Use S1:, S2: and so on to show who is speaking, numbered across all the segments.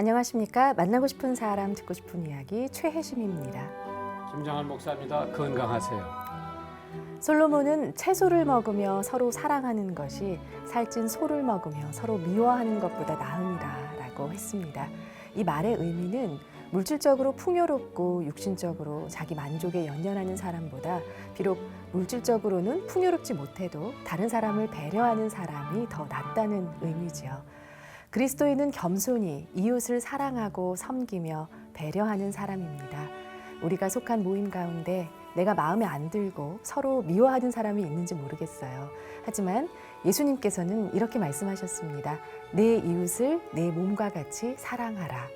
S1: 안녕하십니까. 만나고 싶은 사람 듣고 싶은 이야기 최혜심입니다.
S2: 김정한 목사입니다. 건강하세요.
S1: 솔로몬은 채소를 먹으며 서로 사랑하는 것이 살찐 소를 먹으며 서로 미워하는 것보다 나으니라 라고 했습니다. 이 말의 의미는 물질적으로 풍요롭고 육신적으로 자기 만족에 연연하는 사람보다 비록 물질적으로는 풍요롭지 못해도 다른 사람을 배려하는 사람이 더 낫다는 의미지요. 그리스도인은 겸손히 이웃을 사랑하고 섬기며 배려하는 사람입니다. 우리가 속한 모임 가운데 내가 마음에 안 들고 서로 미워하는 사람이 있는지 모르겠어요. 하지만 예수님께서는 이렇게 말씀하셨습니다. 내 이웃을 내 몸과 같이 사랑하라.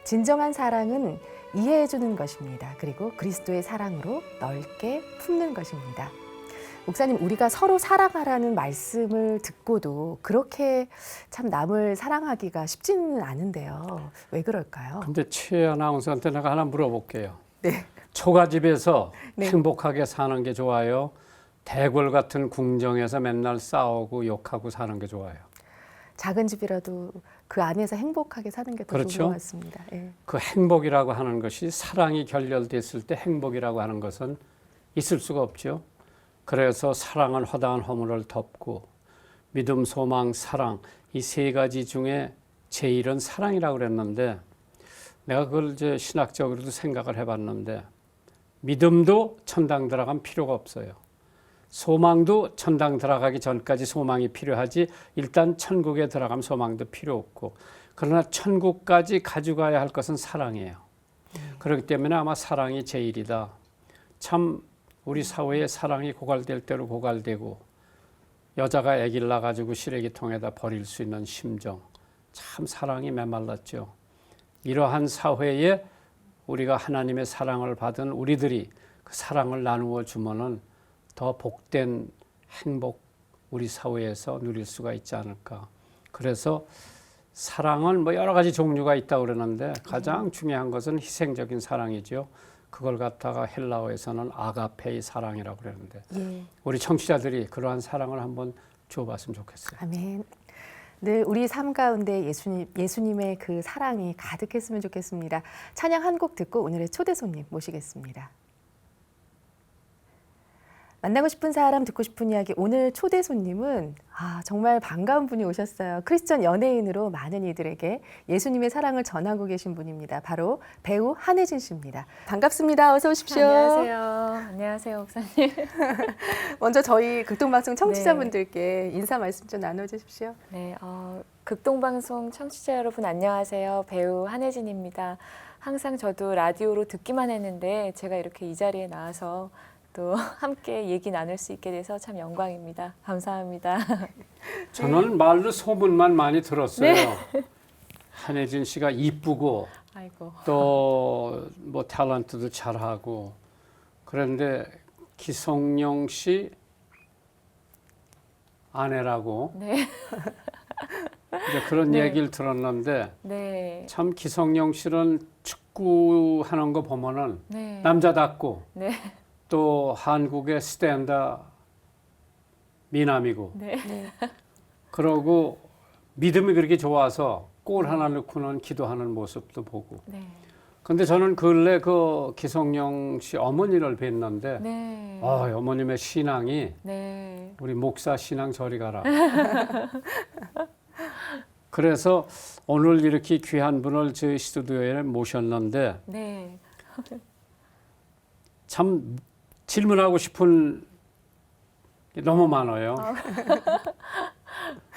S1: 진정한 사랑은 이해해주는 것입니다. 그리고 그리스도의 사랑으로 넓게 품는 것입니다. 목사님, 우리가 서로 사랑하라는 말씀을 듣고도 그렇게 참 남을 사랑하기가 쉽지는 않은데요. 왜 그럴까요?
S2: 근데 최 아나운서한테 내가 하나 물어볼게요.
S1: 네.
S2: 초가집에서
S1: 네.
S2: 행복하게 사는 게 좋아요? 대궐 같은 궁정에서 맨날 싸우고 욕하고 사는 게 좋아요?
S1: 작은 집이라도 그 안에서 행복하게 사는 게 더
S2: 그렇죠?
S1: 좋은 것 같습니다. 예.
S2: 그 행복이라고 하는 것이 사랑이 결렬됐을 때 행복이라고 하는 것은 있을 수가 없죠. 그래서 사랑은 허다한 허물을 덮고 믿음, 소망, 사랑 이 세 가지 중에 제일은 사랑이라고 그랬는데 내가 그걸 이제 신학적으로도 생각을 해봤는데 믿음도 천당 들어가면 필요가 없어요. 소망도 천당 들어가기 전까지 소망이 필요하지 일단 천국에 들어가면 소망도 필요 없고 그러나 천국까지 가져가야 할 것은 사랑이에요. 그렇기 때문에 아마 사랑이 제일이다. 참 우리 사회에 사랑이 고갈될 대로 고갈되고 여자가 아기를 낳아가지고 시래기통에다 버릴 수 있는 심정 참 사랑이 메말랐죠. 이러한 사회에 우리가 하나님의 사랑을 받은 우리들이 그 사랑을 나누어 주면은 더 복된 행복 우리 사회에서 누릴 수가 있지 않을까. 그래서 사랑은 뭐 여러 가지 종류가 있다고 그러는데 가장 중요한 것은 희생적인 사랑이죠. 그걸 갖다가 헬라어에서는 아가페의 사랑이라고 그러는데
S1: 예.
S2: 우리 청취자들이 그러한 사랑을 한번 줘봤으면 좋겠어요.
S1: 아멘. 늘 우리 삶 가운데 예수님의 그 사랑이 가득했으면 좋겠습니다. 찬양 한 곡 듣고 오늘의 초대 손님 모시겠습니다. 만나고 싶은 사람 듣고 싶은 이야기 오늘 초대 손님은 정말 반가운 분이 오셨어요. 크리스천 연예인으로 많은 이들에게 예수님의 사랑을 전하고 계신 분입니다. 바로 배우 한혜진 씨입니다. 반갑습니다. 어서 오십시오.
S3: 안녕하세요. 안녕하세요, 목사님.
S1: 먼저 저희 극동방송 청취자분들께 인사 말씀 좀 나눠주십시오.
S3: 네, 극동방송 청취자 여러분 안녕하세요. 배우 한혜진입니다. 항상 저도 라디오로 듣기만 했는데 제가 이렇게 이 자리에 나와서 또 함께 얘기 나눌 수 있게 돼서 참 영광입니다. 감사합니다.
S2: 저는 말로 소문만 많이 들었어요.
S3: 네.
S2: 한혜진 씨가 이쁘고
S3: 아이고.
S2: 또 뭐 탤런트도 잘하고 그런데 기성용 씨 아내라고
S3: 네.
S2: 이제 그런
S3: 네.
S2: 얘기를 들었는데
S3: 네.
S2: 참 기성용 씨는 축구하는 거 보면은
S3: 네.
S2: 남자답고
S3: 네.
S2: 또 한국의 스탠다 미남이고
S3: 네.
S2: 그러고 믿음이 그렇게 좋아서 골 하나 넣고는 기도하는 모습도 보고
S3: 네.
S2: 근데 저는 근래 그 기성용 씨 어머니를 뵀는데
S3: 네.
S2: 어머님의 신앙이
S3: 네.
S2: 우리 목사 신앙 저리 가라. 그래서 오늘 이렇게 귀한 분을 저희 스튜디오에 모셨는데
S3: 네.
S2: 참 질문하고 싶은 게 너무 많아요.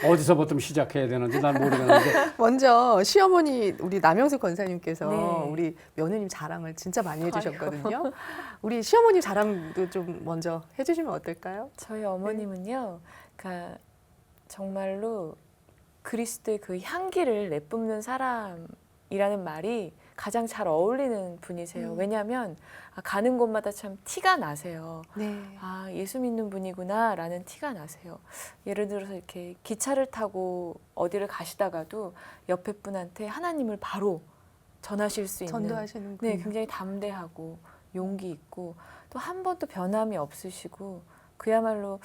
S2: 어디서부터 시작해야 되는지 난 모르겠는데
S1: 먼저 시어머니 우리 남영숙 권사님께서
S3: 네.
S1: 우리 며느님 자랑을 진짜 많이 해주셨거든요. 우리 시어머니 자랑도 좀 먼저 해주시면 어떨까요?
S3: 저희 어머님은요, 그러니까 정말로 그리스도의 그 향기를 내뿜는 사람이라는 말이 가장 잘 어울리는 분이세요. 왜냐하면 가는 곳마다 참 티가 나세요.
S1: 네.
S3: 예수 믿는 분이구나라는 티가 나세요. 예를 들어서 이렇게 기차를 타고 어디를 가시다가도 옆에 분한테 하나님을 바로 전하실 수 있는
S1: 전도하시는
S3: 네,
S1: 분.
S3: 굉장히 담대하고 용기 있고 또 한 번도 변함이 없으시고 그야말로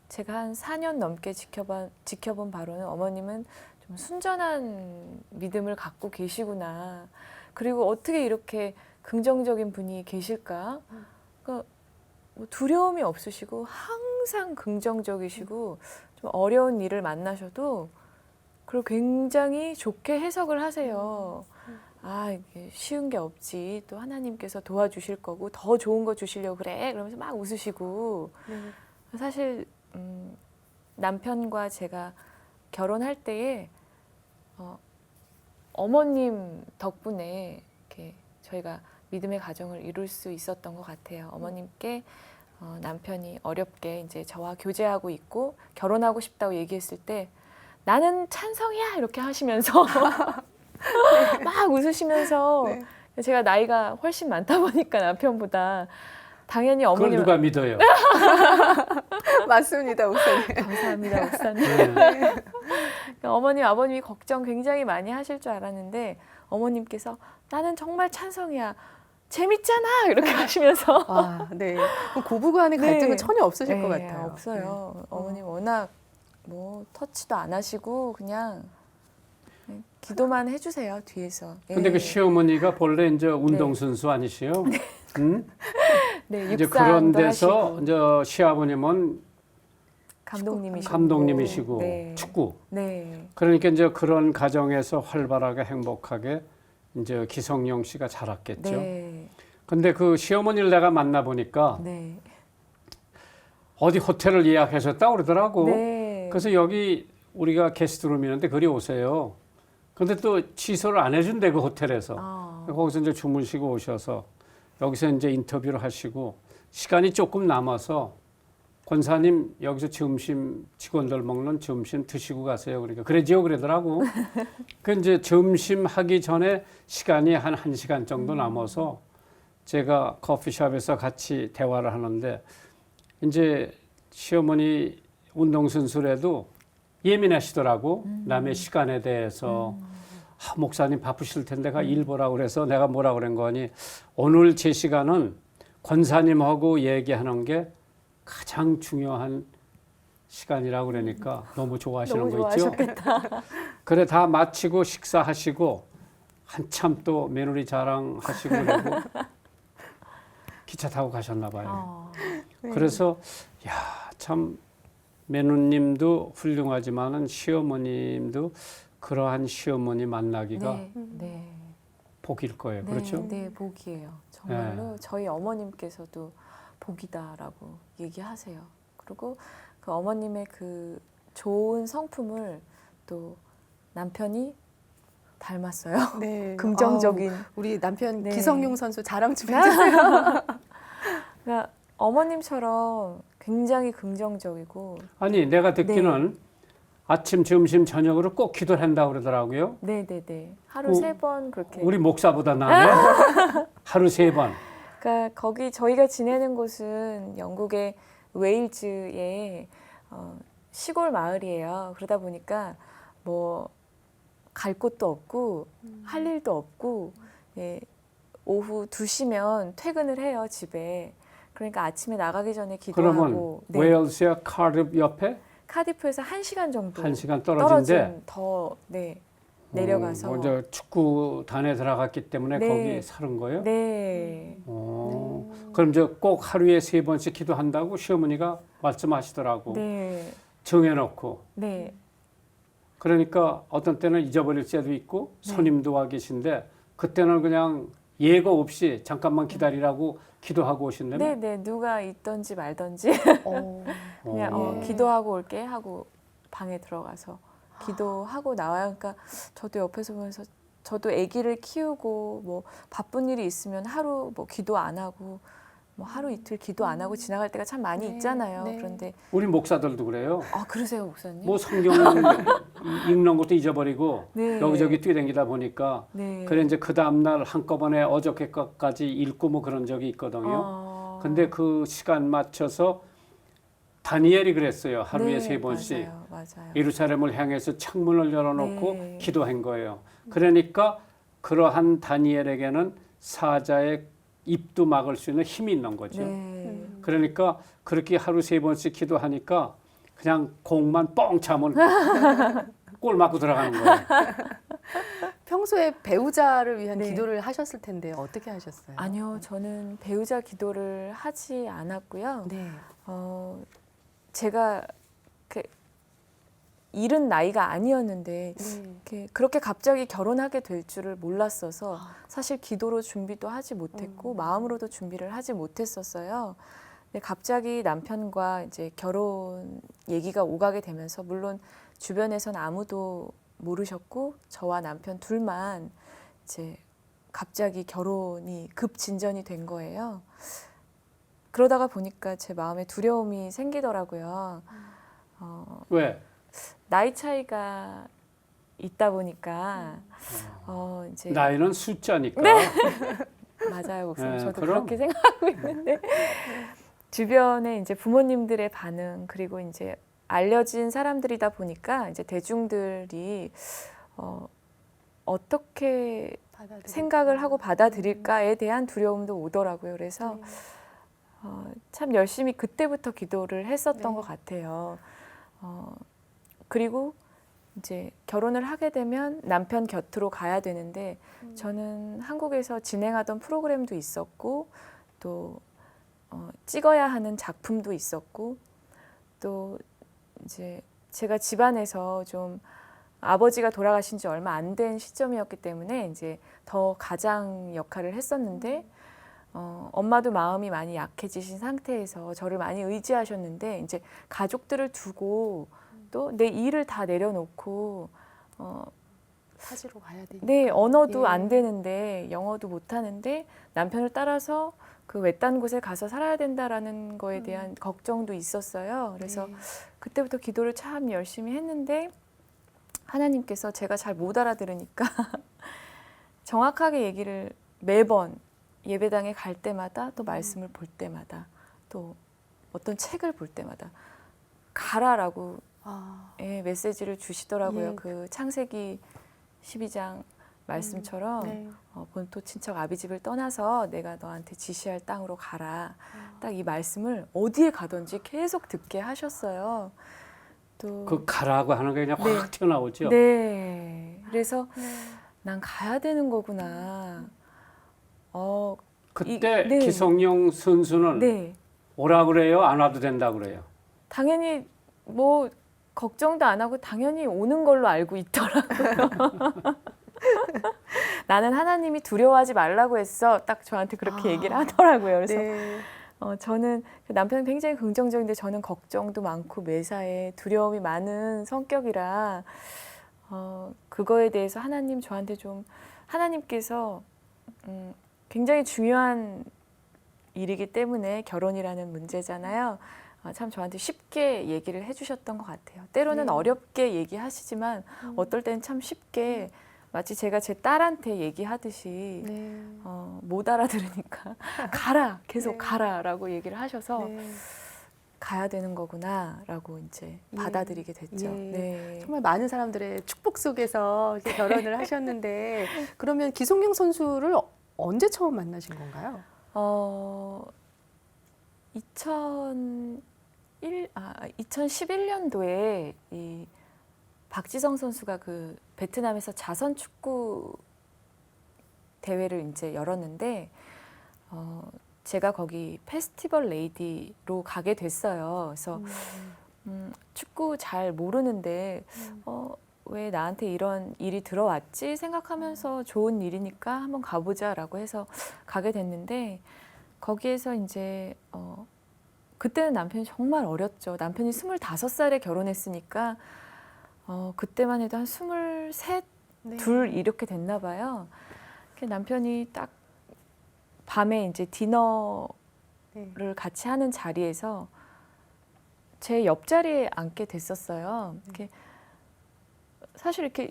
S3: 제가 한 4년 넘게 지켜본 바로는 어머님은 좀 좀 순전한 믿음을 갖고 계시구나. 그리고 어떻게 이렇게 긍정적인 분이 계실까? 그러니까 뭐 두려움이 없으시고 항상 긍정적이시고 좀 어려운 일을 만나셔도 그걸 굉장히 좋게 해석을 하세요. 아, 이게 쉬운 게 없지. 또 하나님께서 도와주실 거고 더 좋은 거 주시려고 그래. 그러면서 막 웃으시고 사실 남편과 제가 결혼할 때에 어머님 덕분에 이렇게 저희가 믿음의 가정을 이룰 수 있었던 것 같아요. 어머님께 남편이 어렵게 이제 저와 교제하고 있고 결혼하고 싶다고 얘기했을 때 나는 찬성이야 이렇게 하시면서 막 웃으시면서
S1: 네.
S3: 제가 나이가 훨씬 많다 보니까 남편보다 당연히
S2: 그걸
S3: 어머님
S2: 누가 믿어요?
S1: 맞습니다, 목사님.
S3: 감사합니다 목사님.
S2: 네.
S3: 어머님 아버님이 걱정 굉장히 많이 하실 줄 알았는데 어머님께서 나는 정말 찬성이야. 재밌잖아 이렇게 하시면서
S1: 와, 네. 고부 간의 갈등은
S3: 네.
S1: 전혀 없으실
S3: 네,
S1: 것 같아요.
S3: 없어요.
S1: 네.
S3: 어머님 워낙 뭐 터치도 안 하시고 그냥 기도만 해주세요 뒤에서.
S2: 근데
S3: 예.
S2: 그 시어머니가 본래 이제 운동선수 아니시요? 응?
S3: 네,
S2: 이제 그런
S3: 육상도
S2: 데서
S3: 하시고,
S2: 이제 시아버님은
S3: 감독님이시고,
S2: 감독님이시고
S3: 네.
S2: 축구.
S3: 네,
S2: 그러니까 이제 그런 가정에서 활발하게 행복하게 이제 기성용 씨가 자랐겠죠.
S3: 네,
S2: 근데 그 시어머니를 내가 만나 보니까
S3: 네,
S2: 어디 호텔을 예약하셨다고 그러더라고.
S3: 네.
S2: 그래서 여기 우리가 게스트룸이 있는데 그리 오세요. 근데 또 취소를 안 해준대 그 호텔에서. 거기서 이제 주무시고 오셔서 여기서 이제 인터뷰를 하시고 시간이 조금 남아서 권사님 여기서 점심 직원들 먹는 점심 드시고 가세요. 그러니까 그래지요 그러더라고. 그 이제 점심 하기 전에 시간이 한 1시간 정도 남아서 제가 커피숍에서 같이 대화를 하는데 이제 시어머니 운동선수라도 예민하시더라고. 남의 시간에 대해서. 아, 목사님 바쁘실 텐데가 일 보라고 그래서 내가 뭐라 그런 거니 오늘 제 시간은 권사님하고 얘기하는 게 가장 중요한 시간이라고 그러니까 너무 좋아하시는
S3: 너무
S2: 거 있죠?
S3: 좋아하셨겠다.
S2: 그래 다 마치고 식사하시고 한참 또 며느리 자랑하시고 그러고 기차 타고 가셨나 봐요. 그래서 야, 참 며느님도 훌륭하지만은 시어머님도 그러한 시어머니 만나기가
S3: 네, 네,
S2: 복일 거예요.
S3: 네,
S2: 그렇죠?
S3: 네, 복이에요. 정말로 저희 어머님께서도 복이다라고 얘기하세요. 그리고 그 어머님의 그 좋은 성품을 또 남편이 닮았어요.
S1: 네.
S3: 긍정적인.
S1: 아우, 우리 남편
S3: 네.
S1: 기성용 선수 자랑 좀 해주세요.
S3: 그러니까 어머님처럼 굉장히 긍정적이고.
S2: 아니 내가 듣기는 아침, 점심, 저녁으로 꼭 기도를 한다고 그러더라고요.
S3: 네네네. 하루 3번 그렇게.
S2: 우리 목사보다 나네. 하루 3번.
S3: 그러니까 거기 저희가 지내는 곳은 영국의 웨일즈의 시골 마을이에요. 그러다 보니까 뭐 갈 곳도 없고 할 일도 없고 예, 오후 2시면 퇴근을 해요 집에. 그러니까 아침에 나가기 전에 기도하고.
S2: 그러면 웨일스야 카디프 옆에
S3: 카디프에서 1시간 정도
S2: 1시간 떨어진데
S3: 더 내려가서.
S2: 먼저 축구단에 들어갔기 때문에
S3: 네.
S2: 거기 사는 거예요?
S3: 네.
S2: 그럼 저 꼭 하루에 3번씩 기도한다고 시어머니가 말씀하시더라고.
S3: 네.
S2: 정해놓고.
S3: 네.
S2: 그러니까 어떤 때는 잊어버릴 때도 있고 손님도 와 계신데 그때는 그냥 예고 없이 잠깐만 기다리라고 기도하고 오신다며?
S3: 네, 네. 누가 있던지 말던지 그냥
S1: 네.
S3: 기도하고 올게 하고 방에 들어가서 기도하고 나와요. 그러니까 저도 옆에서 보면서 저도 아기를 키우고 뭐 바쁜 일이 있으면 하루 뭐 기도 안 하고 뭐 하루 이틀 기도 안 하고 지나갈 때가 참 많이
S1: 네,
S3: 있잖아요.
S1: 네.
S3: 그런데
S2: 우리 목사들도 그래요.
S3: 아 그러세요, 목사님?
S2: 뭐 성경 읽는 것도 잊어버리고
S3: 네.
S2: 여기저기 뛰댕기다 보니까
S3: 네.
S2: 그래 이제 그 다음날 한꺼번에 어저께 것까지 읽고 뭐 그런 적이 있거든요. 근데 그 시간 맞춰서 다니엘이 그랬어요. 하루에
S3: 네,
S2: 3번씩
S3: 맞아요, 맞아요.
S2: 예루살렘을 향해서 창문을 열어놓고
S3: 네.
S2: 기도한 거예요. 그러니까 그러한 다니엘에게는 사자의 입도 막을 수 있는 힘이 있는 거죠.
S3: 네.
S2: 그러니까 그렇게 하루 3번씩 기도하니까 그냥 공만 뻥 차면 골 맞고 들어가는 거예요.
S1: 평소에 배우자를 위한
S3: 네.
S1: 기도를 하셨을 텐데 어떻게 하셨어요?
S3: 아니요, 저는 배우자 기도를 하지 않았고요.
S1: 네.
S3: 제가 그 이른 나이가 아니었는데
S1: 네.
S3: 그렇게 갑자기 결혼하게 될 줄을 몰랐어서 사실 기도로 준비도 하지 못했고 마음으로도 준비를 하지 못했었어요. 근데 갑자기 남편과 이제 결혼 얘기가 오가게 되면서 물론 주변에선 아무도 모르셨고 저와 남편 둘만 이제 갑자기 결혼이 급 진전이 된 거예요. 그러다가 보니까 제 마음에 두려움이 생기더라고요.
S2: 왜?
S3: 나이 차이가 있다 보니까 이제
S2: 나이는 숫자니까.
S3: 맞아요, 목사님.
S2: 네,
S3: 저도
S2: 그럼.
S3: 그렇게 생각하고 있는데 주변에 이제 부모님들의 반응 그리고 이제 알려진 사람들이다 보니까 이제 대중들이 어떻게 생각을 하고 받아들일까에 대한 두려움도 오더라고요. 그래서 참 열심히 그때부터 기도를 했었던
S1: 네.
S3: 것 같아요. 그리고 이제 결혼을 하게 되면 남편 곁으로 가야 되는데 저는 한국에서 진행하던 프로그램도 있었고 또 찍어야 하는 작품도 있었고 또 이제 제가 집안에서 좀 아버지가 돌아가신 지 얼마 안 된 시점이었기 때문에 이제 더 가장 역할을 했었는데 엄마도 마음이 많이 약해지신 상태에서 저를 많이 의지하셨는데 이제 가족들을 두고 또 내 일을 다 내려놓고
S1: 사지로 가야 되니까.
S3: 네, 언어도
S1: 예.
S3: 안 되는데 영어도 못 하는데 남편을 따라서 그 외딴 곳에 가서 살아야 된다라는 거에 대한 걱정도 있었어요. 그래서
S1: 네.
S3: 그때부터 기도를 참 열심히 했는데 하나님께서 제가 잘 못 알아들으니까 정확하게 얘기를 매번 예배당에 갈 때마다 또 말씀을 볼 때마다 또 어떤 책을 볼 때마다 가라라고 메시지를 주시더라고요.
S1: 예.
S3: 그 창세기 12장 말씀처럼
S1: 네.
S3: 본토 친척 아비 집을 떠나서 내가 너한테 지시할 땅으로 가라. 딱 이 말씀을 어디에 가든지 계속 듣게 하셨어요. 또
S2: 그 가라고 하는 게 그냥
S3: 네.
S2: 확 튀어나오죠.
S3: 네. 그래서 난 가야 되는 거구나.
S2: 그때
S3: 네.
S2: 기성용 선수는
S3: 네.
S2: 오라 그래요? 안 와도 된다 그래요?
S3: 당연히 뭐 걱정도 안 하고 당연히 오는 걸로 알고 있더라고요. 나는 하나님이 두려워하지 말라고 했어. 딱 저한테 그렇게 얘기를 하더라고요. 그래서
S1: 네.
S3: 저는 남편은 굉장히 긍정적인데 저는 걱정도 많고 매사에 두려움이 많은 성격이라 그거에 대해서 하나님 저한테 좀 하나님께서 굉장히 중요한 일이기 때문에 결혼이라는 문제잖아요. 참 저한테 쉽게 얘기를 해주셨던 것 같아요. 때로는
S1: 네.
S3: 어렵게 얘기하시지만 어떨 때는 참 쉽게 마치 제가 제 딸한테 얘기하듯이
S1: 네.
S3: 못 알아들으니까 가라 계속
S1: 네.
S3: 가라라고 얘기를 하셔서
S1: 네.
S3: 가야 되는 거구나라고 이제
S1: 예.
S3: 받아들이게 됐죠.
S1: 예.
S3: 네.
S1: 정말 많은 사람들의 축복 속에서 이렇게 결혼을 하셨는데 그러면 기성용 선수를 언제 처음 만나신 건가요?
S3: 2011년도에 이 박지성 선수가 그 베트남에서 자선 축구 대회를 이제 열었는데 제가 거기 페스티벌 레이디로 가게 됐어요. 그래서 축구 잘 모르는데 왜 나한테 이런 일이 들어왔지 생각하면서 좋은 일이니까 한번 가보자라고 해서 가게 됐는데 거기에서 이제 그때는 남편이 정말 어렸죠. 남편이 25살에 결혼했으니까 그때만 해도 한 23,
S1: 네.
S3: 둘 이렇게 됐나 봐요. 남편이 딱 밤에 이제 디너를
S1: 네.
S3: 같이 하는 자리에서 제 옆자리에 앉게 됐었어요. 사실 이렇게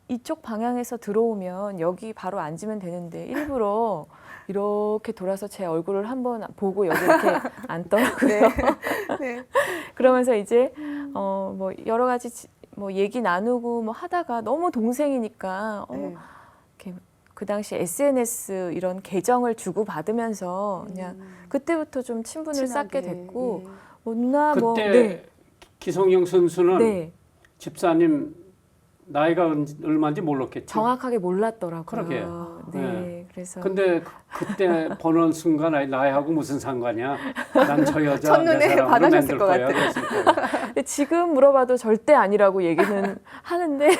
S3: 이쪽 방향에서 들어오면 여기 바로 앉으면 되는데 일부러 이렇게 돌아서 제 얼굴을 한번 보고 여기 이렇게 앉더라고요.
S1: 네. 네.
S3: 그러면서 이제 뭐 여러 가지 뭐 얘기 나누고 뭐 하다가 너무 동생이니까
S1: 네.
S3: 이렇게 그 당시 SNS 이런 계정을 주고 받으면서 그냥 그때부터 좀 친분을 쌓게 됐고 뭐 누나
S2: 그때
S3: 뭐 네.
S2: 기성용 선수는
S3: 네.
S2: 집사님 나이가 얼마인지 몰랐겠죠.
S3: 정확하게 몰랐더라고요.
S2: 그러게요.
S3: 네, 그래서
S2: 근데 그때 보는 순간 나이하고 무슨 상관이야? 난 저 여자 내
S1: 첫눈에
S2: 사랑으로
S1: 반하셨을
S2: 만들
S1: 것
S2: 거야.
S1: 같아요.
S2: 그랬을 거예요.
S3: 근데 지금 물어봐도 절대 아니라고 얘기는 하는데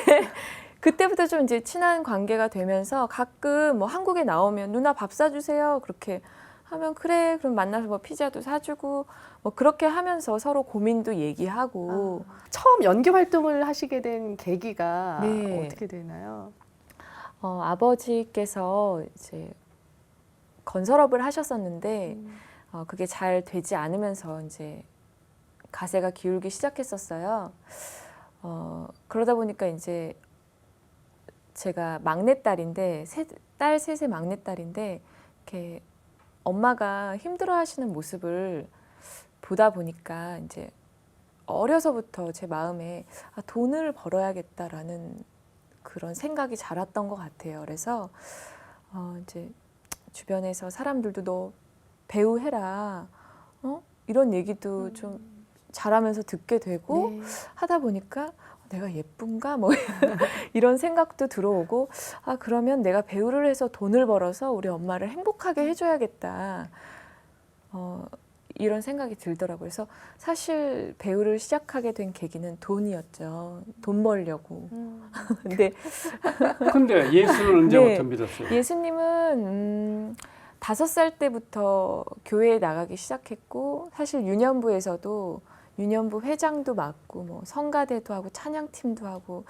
S3: 그때부터 좀 이제 친한 관계가 되면서 가끔 뭐 한국에 나오면 누나 밥 사주세요 그렇게 하면 그래 그럼 만나서 뭐 피자도 사주고 뭐 그렇게 하면서 서로 고민도 얘기하고
S1: 처음 연기 활동을 하시게 된 계기가
S3: 네.
S1: 어떻게 되나요?
S3: 아버지께서 이제 건설업을 하셨었는데 그게 잘 되지 않으면서 이제 가세가 기울기 시작했었어요. 그러다 보니까 이제 제가 막내딸인데 딸 셋의 막내딸인데 이렇게 엄마가 힘들어하시는 모습을 보다 보니까 이제 어려서부터 제 마음에 돈을 벌어야겠다라는 그런 생각이 자랐던 것 같아요. 그래서 이제 주변에서 사람들도 너 배우 해라, 이런 얘기도 좀 잘하면서 듣게 되고
S1: 네.
S3: 하다 보니까 내가 예쁜가 뭐 이런 생각도 들어오고 그러면 내가 배우를 해서 돈을 벌어서 우리 엄마를 행복하게 해줘야겠다 이런 생각이 들더라고요. 그래서 사실 배우를 시작하게 된 계기는 돈이었죠. 돈 벌려고. 근데
S2: 근데 예수는 언제부터
S3: 네.
S2: 믿었어요?
S3: 예수님은 5살 때부터 교회에 나가기 시작했고 사실 유년부에서도 유년부 회장도 맡고 뭐 성가대도 하고 찬양팀도 하고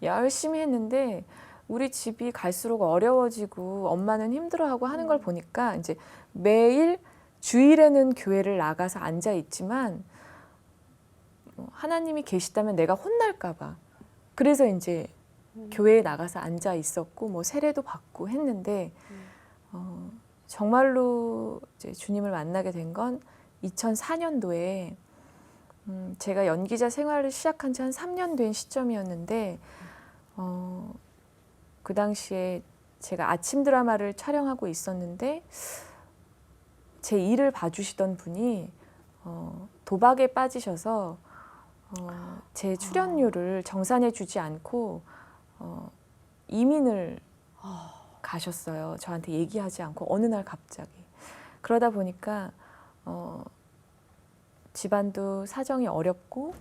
S3: 열심히 했는데 우리 집이 갈수록 어려워지고 엄마는 힘들어하고 하는 걸 보니까 이제 매일 주일에는 교회를 나가서 앉아 있지만 하나님이 계시다면 내가 혼날까 봐 그래서 이제 교회에 나가서 앉아 있었고 뭐 세례도 받고 했는데 정말로 이제 주님을 만나게 된 건 2004년도에 제가 연기자 생활을 시작한 지 한 3년 된 시점이었는데 그 당시에 제가 아침 드라마를 촬영하고 있었는데 제 일을 봐주시던 분이 도박에 빠지셔서 제 출연료를 정산해 주지 않고 이민을 가셨어요. 저한테 얘기하지 않고 어느 날 갑자기. 그러다 보니까 집안도 사정이 어렵고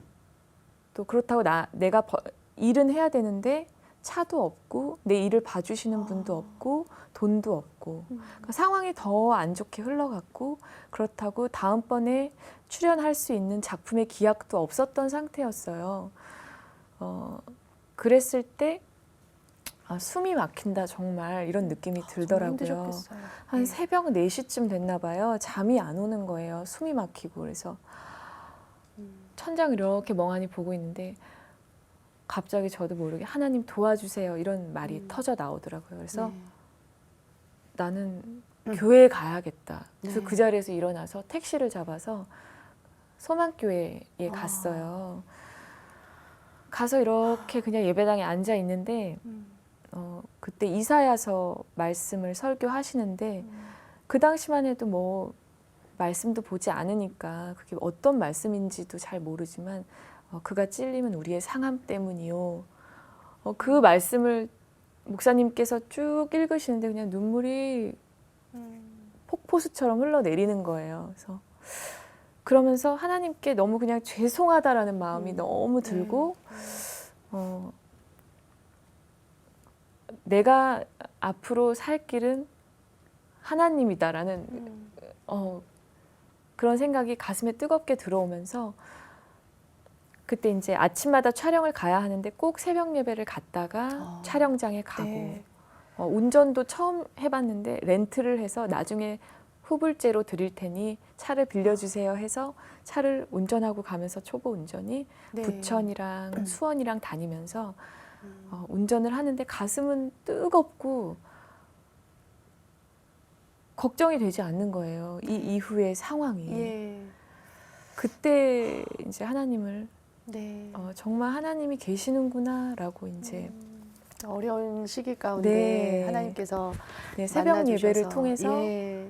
S3: 또 그렇다고 내가 일은 해야 되는데 차도 없고 내 일을 봐주시는 분도 없고 돈도 없고 그러니까 상황이 더 안 좋게 흘러갔고 그렇다고 다음번에 출연할 수 있는 작품의 기약도 없었던 상태였어요. 그랬을 때 숨이 막힌다 정말 이런 느낌이 들더라고요.
S1: 힘드셨겠어요.
S3: 한 새벽 4시쯤 됐나 봐요. 잠이 안 오는 거예요. 숨이 막히고 그래서 천장을 이렇게 멍하니 보고 있는데 갑자기 저도 모르게 하나님 도와주세요 이런 말이 터져 나오더라고요. 그래서
S1: 네.
S3: 나는 교회에 가야겠다. 그래서
S1: 네.
S3: 그 자리에서 일어나서 택시를 잡아서 소망교회에 갔어요. 가서 이렇게 그냥 예배당에 앉아 있는데 그때 이사야서 말씀을 설교하시는데 그 당시만 해도 뭐 말씀도 보지 않으니까 그게 어떤 말씀인지도 잘 모르지만 그가 찔림은 우리의 상함 때문이요. 그 말씀을 목사님께서 쭉 읽으시는데 그냥 눈물이 폭포수처럼 흘러내리는 거예요. 그래서 그러면서 하나님께 너무 그냥 죄송하다라는 마음이 너무 들고 내가 앞으로 살 길은 하나님이다라는 그런 생각이 가슴에 뜨겁게 들어오면서 그때 이제 아침마다 촬영을 가야 하는데 꼭 새벽 예배를 갔다가 촬영장에 가고
S1: 네.
S3: 운전도 처음 해봤는데 렌트를 해서 나중에 후불제로 드릴 테니 차를 빌려주세요 해서 차를 운전하고 가면서 초보 운전이
S1: 네.
S3: 부천이랑 수원이랑 다니면서 운전을 하는데 가슴은 뜨겁고 걱정이 되지 않는 거예요. 이 이후의 상황이.
S1: 예.
S3: 그때 이제 하나님을
S1: 네.
S3: 정말 하나님이 계시는구나라고 이제
S1: 어려운 시기 가운데
S3: 네.
S1: 하나님께서
S3: 네, 새벽
S1: 만나주셔서,
S3: 예배를 통해서
S1: 예.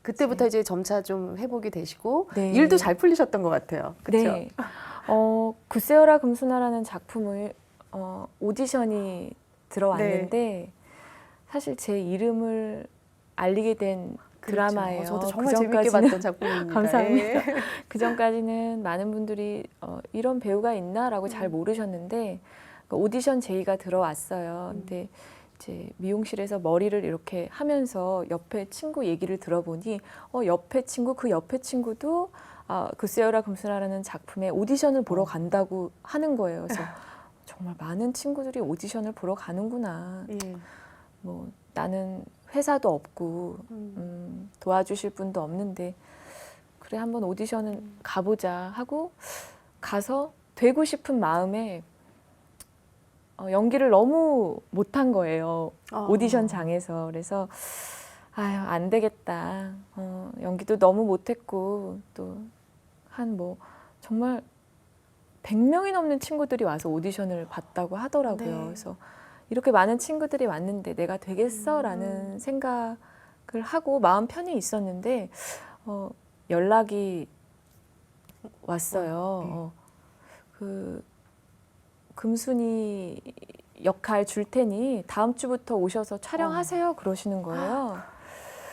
S1: 그때부터 이제 점차 좀 회복이 되시고
S3: 네.
S1: 일도 잘 풀리셨던 것 같아요. 그렇죠?
S3: 네. 구세어라 금수나라는 작품을 오디션이 들어왔는데 사실 제 이름을 알리게 된 드라마예요.
S1: 저도 정말
S3: 그
S1: 재밌게
S3: 전까지는-
S1: 봤던 작품입니다.
S3: 감사합니다.
S1: 예.
S3: 그 전까지는 많은 분들이 이런 배우가 있나라고 잘 모르셨는데 그 오디션 제의가 들어왔어요. 근데 이제 미용실에서 머리를 이렇게 하면서 옆에 친구 얘기를 들어보니 옆에 친구 그 옆에 친구도 글쎄요라 금수라라는 작품에 오디션을 보러 간다고 하는 거예요. 그래서 정말 많은 친구들이 오디션을 보러 가는구나.
S1: 예.
S3: 뭐 나는 회사도 없고 도와주실 분도 없는데 그래 한번 오디션을 가보자 하고 가서 되고 싶은 마음에 연기를 너무 못한 거예요. 오디션장에서. 그래서 아유 안 되겠다. 연기도 너무 못했고 또 한 뭐 정말 100명이 넘는 친구들이 와서 오디션을 봤다고 하더라고요.
S1: 네.
S3: 그래서 이렇게 많은 친구들이 왔는데 내가 되겠어라는 생각을 하고 마음 편히 있었는데 연락이 왔어요. 그 금순이 역할 줄 테니 다음 주부터 오셔서 촬영하세요 그러시는 거예요.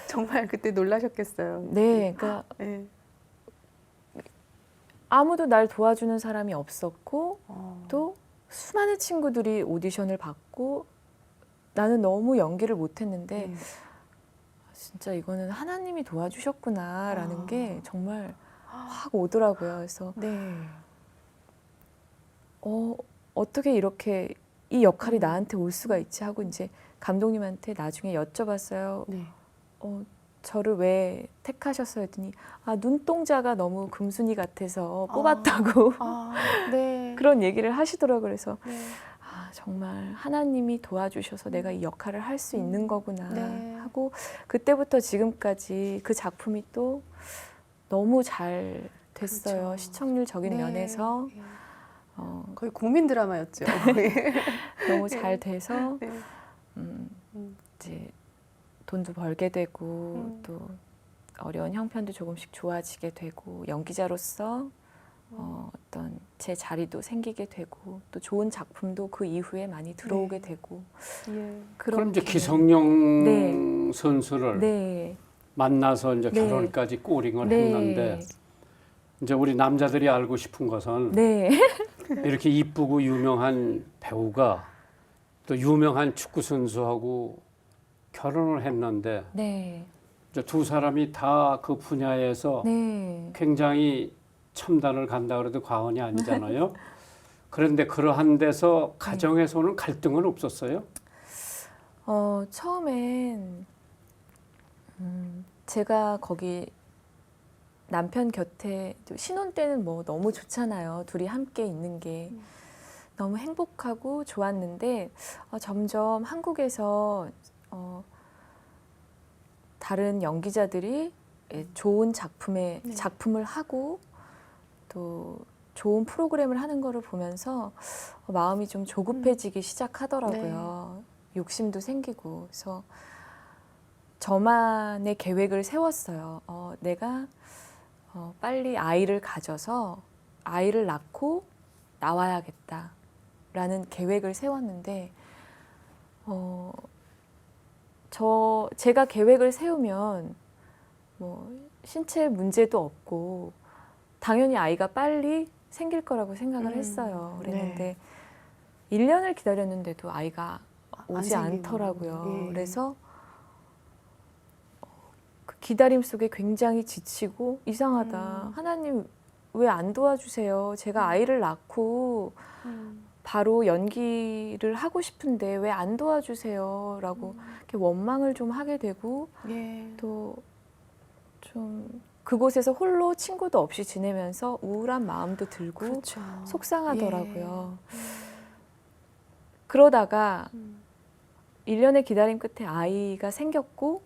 S1: 정말 그때 놀라셨겠어요.
S3: 네, 그러니까
S1: 예.
S3: 아무도 날 도와주는 사람이 없었고
S1: 어.
S3: 또 수많은 친구들이 오디션을 받고 나는 너무 연기를 못했는데
S1: 네.
S3: 진짜 이거는 하나님이 도와주셨구나라는
S1: 아.
S3: 게 정말 확 오더라고요. 그래서
S1: 네.
S3: 어떻게 이렇게 이 역할이 나한테 올 수가 있지 하고 이제 감독님한테 나중에 여쭤봤어요.
S1: 네.
S3: 저를 왜 택하셨어요? 했더니 눈동자가 너무 금순이 같아서 뽑았다고
S1: 네.
S3: 그런 얘기를 하시더라고요. 그래서
S1: 네.
S3: 정말 하나님이 도와주셔서 내가 이 역할을 할 수 있는 거구나
S1: 네.
S3: 하고 그때부터 지금까지 그 작품이 또 너무 잘 됐어요.
S1: 그렇죠.
S3: 시청률적인
S1: 네.
S3: 면에서
S1: 예. 거의 국민 드라마였죠.
S3: 너무 잘 돼서
S1: 네.
S3: 이제 돈도 벌게 되고 또 어려운 형편도 조금씩 좋아지게 되고 연기자로서 어떤 제 자리도 생기게 되고 또 좋은 작품도 그 이후에 많이 들어오게 되고
S1: 예.
S2: 그럼 이제
S3: 그렇게
S2: 기성용
S3: 네.
S2: 선수를
S3: 네.
S2: 만나서 이제
S3: 네.
S2: 결혼까지 꼬링을
S3: 네.
S2: 했는데 이제 우리 남자들이 알고 싶은 것은
S3: 네.
S2: 이렇게 이쁘고 유명한 배우가 또 유명한 축구 선수하고 결혼을 했는데
S3: 네.
S2: 이제 두 사람이 다 그 분야에서
S3: 네.
S2: 굉장히 첨단을 간다 그래도 과언이 아니잖아요. 그런데 그러한 데서 가정에서는 갈등은 없었어요?
S3: 처음엔 제가 거기 남편 곁에 신혼 때는 뭐 너무 좋잖아요. 둘이 함께 있는 게 너무 행복하고 좋았는데 점점 한국에서 다른 연기자들이 좋은 작품을 하고 또 좋은 프로그램을 하는 거를 보면서 마음이 좀 조급해지기 시작하더라고요. 욕심도 생기고 그래서 저만의 계획을 세웠어요. 내가 빨리 아이를 가져서 아이를 낳고 나와야겠다라는 계획을 세웠는데 제가 계획을 세우면 뭐 신체 문제도 없고 당연히 아이가 빨리 생길 거라고 생각을 했어요. 그랬는데 1년을 기다렸는데도 아이가 오지 않더라고요.
S1: 예.
S3: 그래서 그 기다림 속에 굉장히 지치고 이상하다. 하나님 왜 안 도와주세요? 제가 아이를 낳고 바로 연기를 하고 싶은데 왜 안 도와주세요? 라고 이렇게 원망을 좀 하게 되고
S1: 예.
S3: 또 좀 그곳에서 홀로 친구도 없이 지내면서 우울한 마음도 들고
S1: 그렇죠.
S3: 속상하더라고요. 그러다가 1년의 기다림 끝에 아이가 생겼고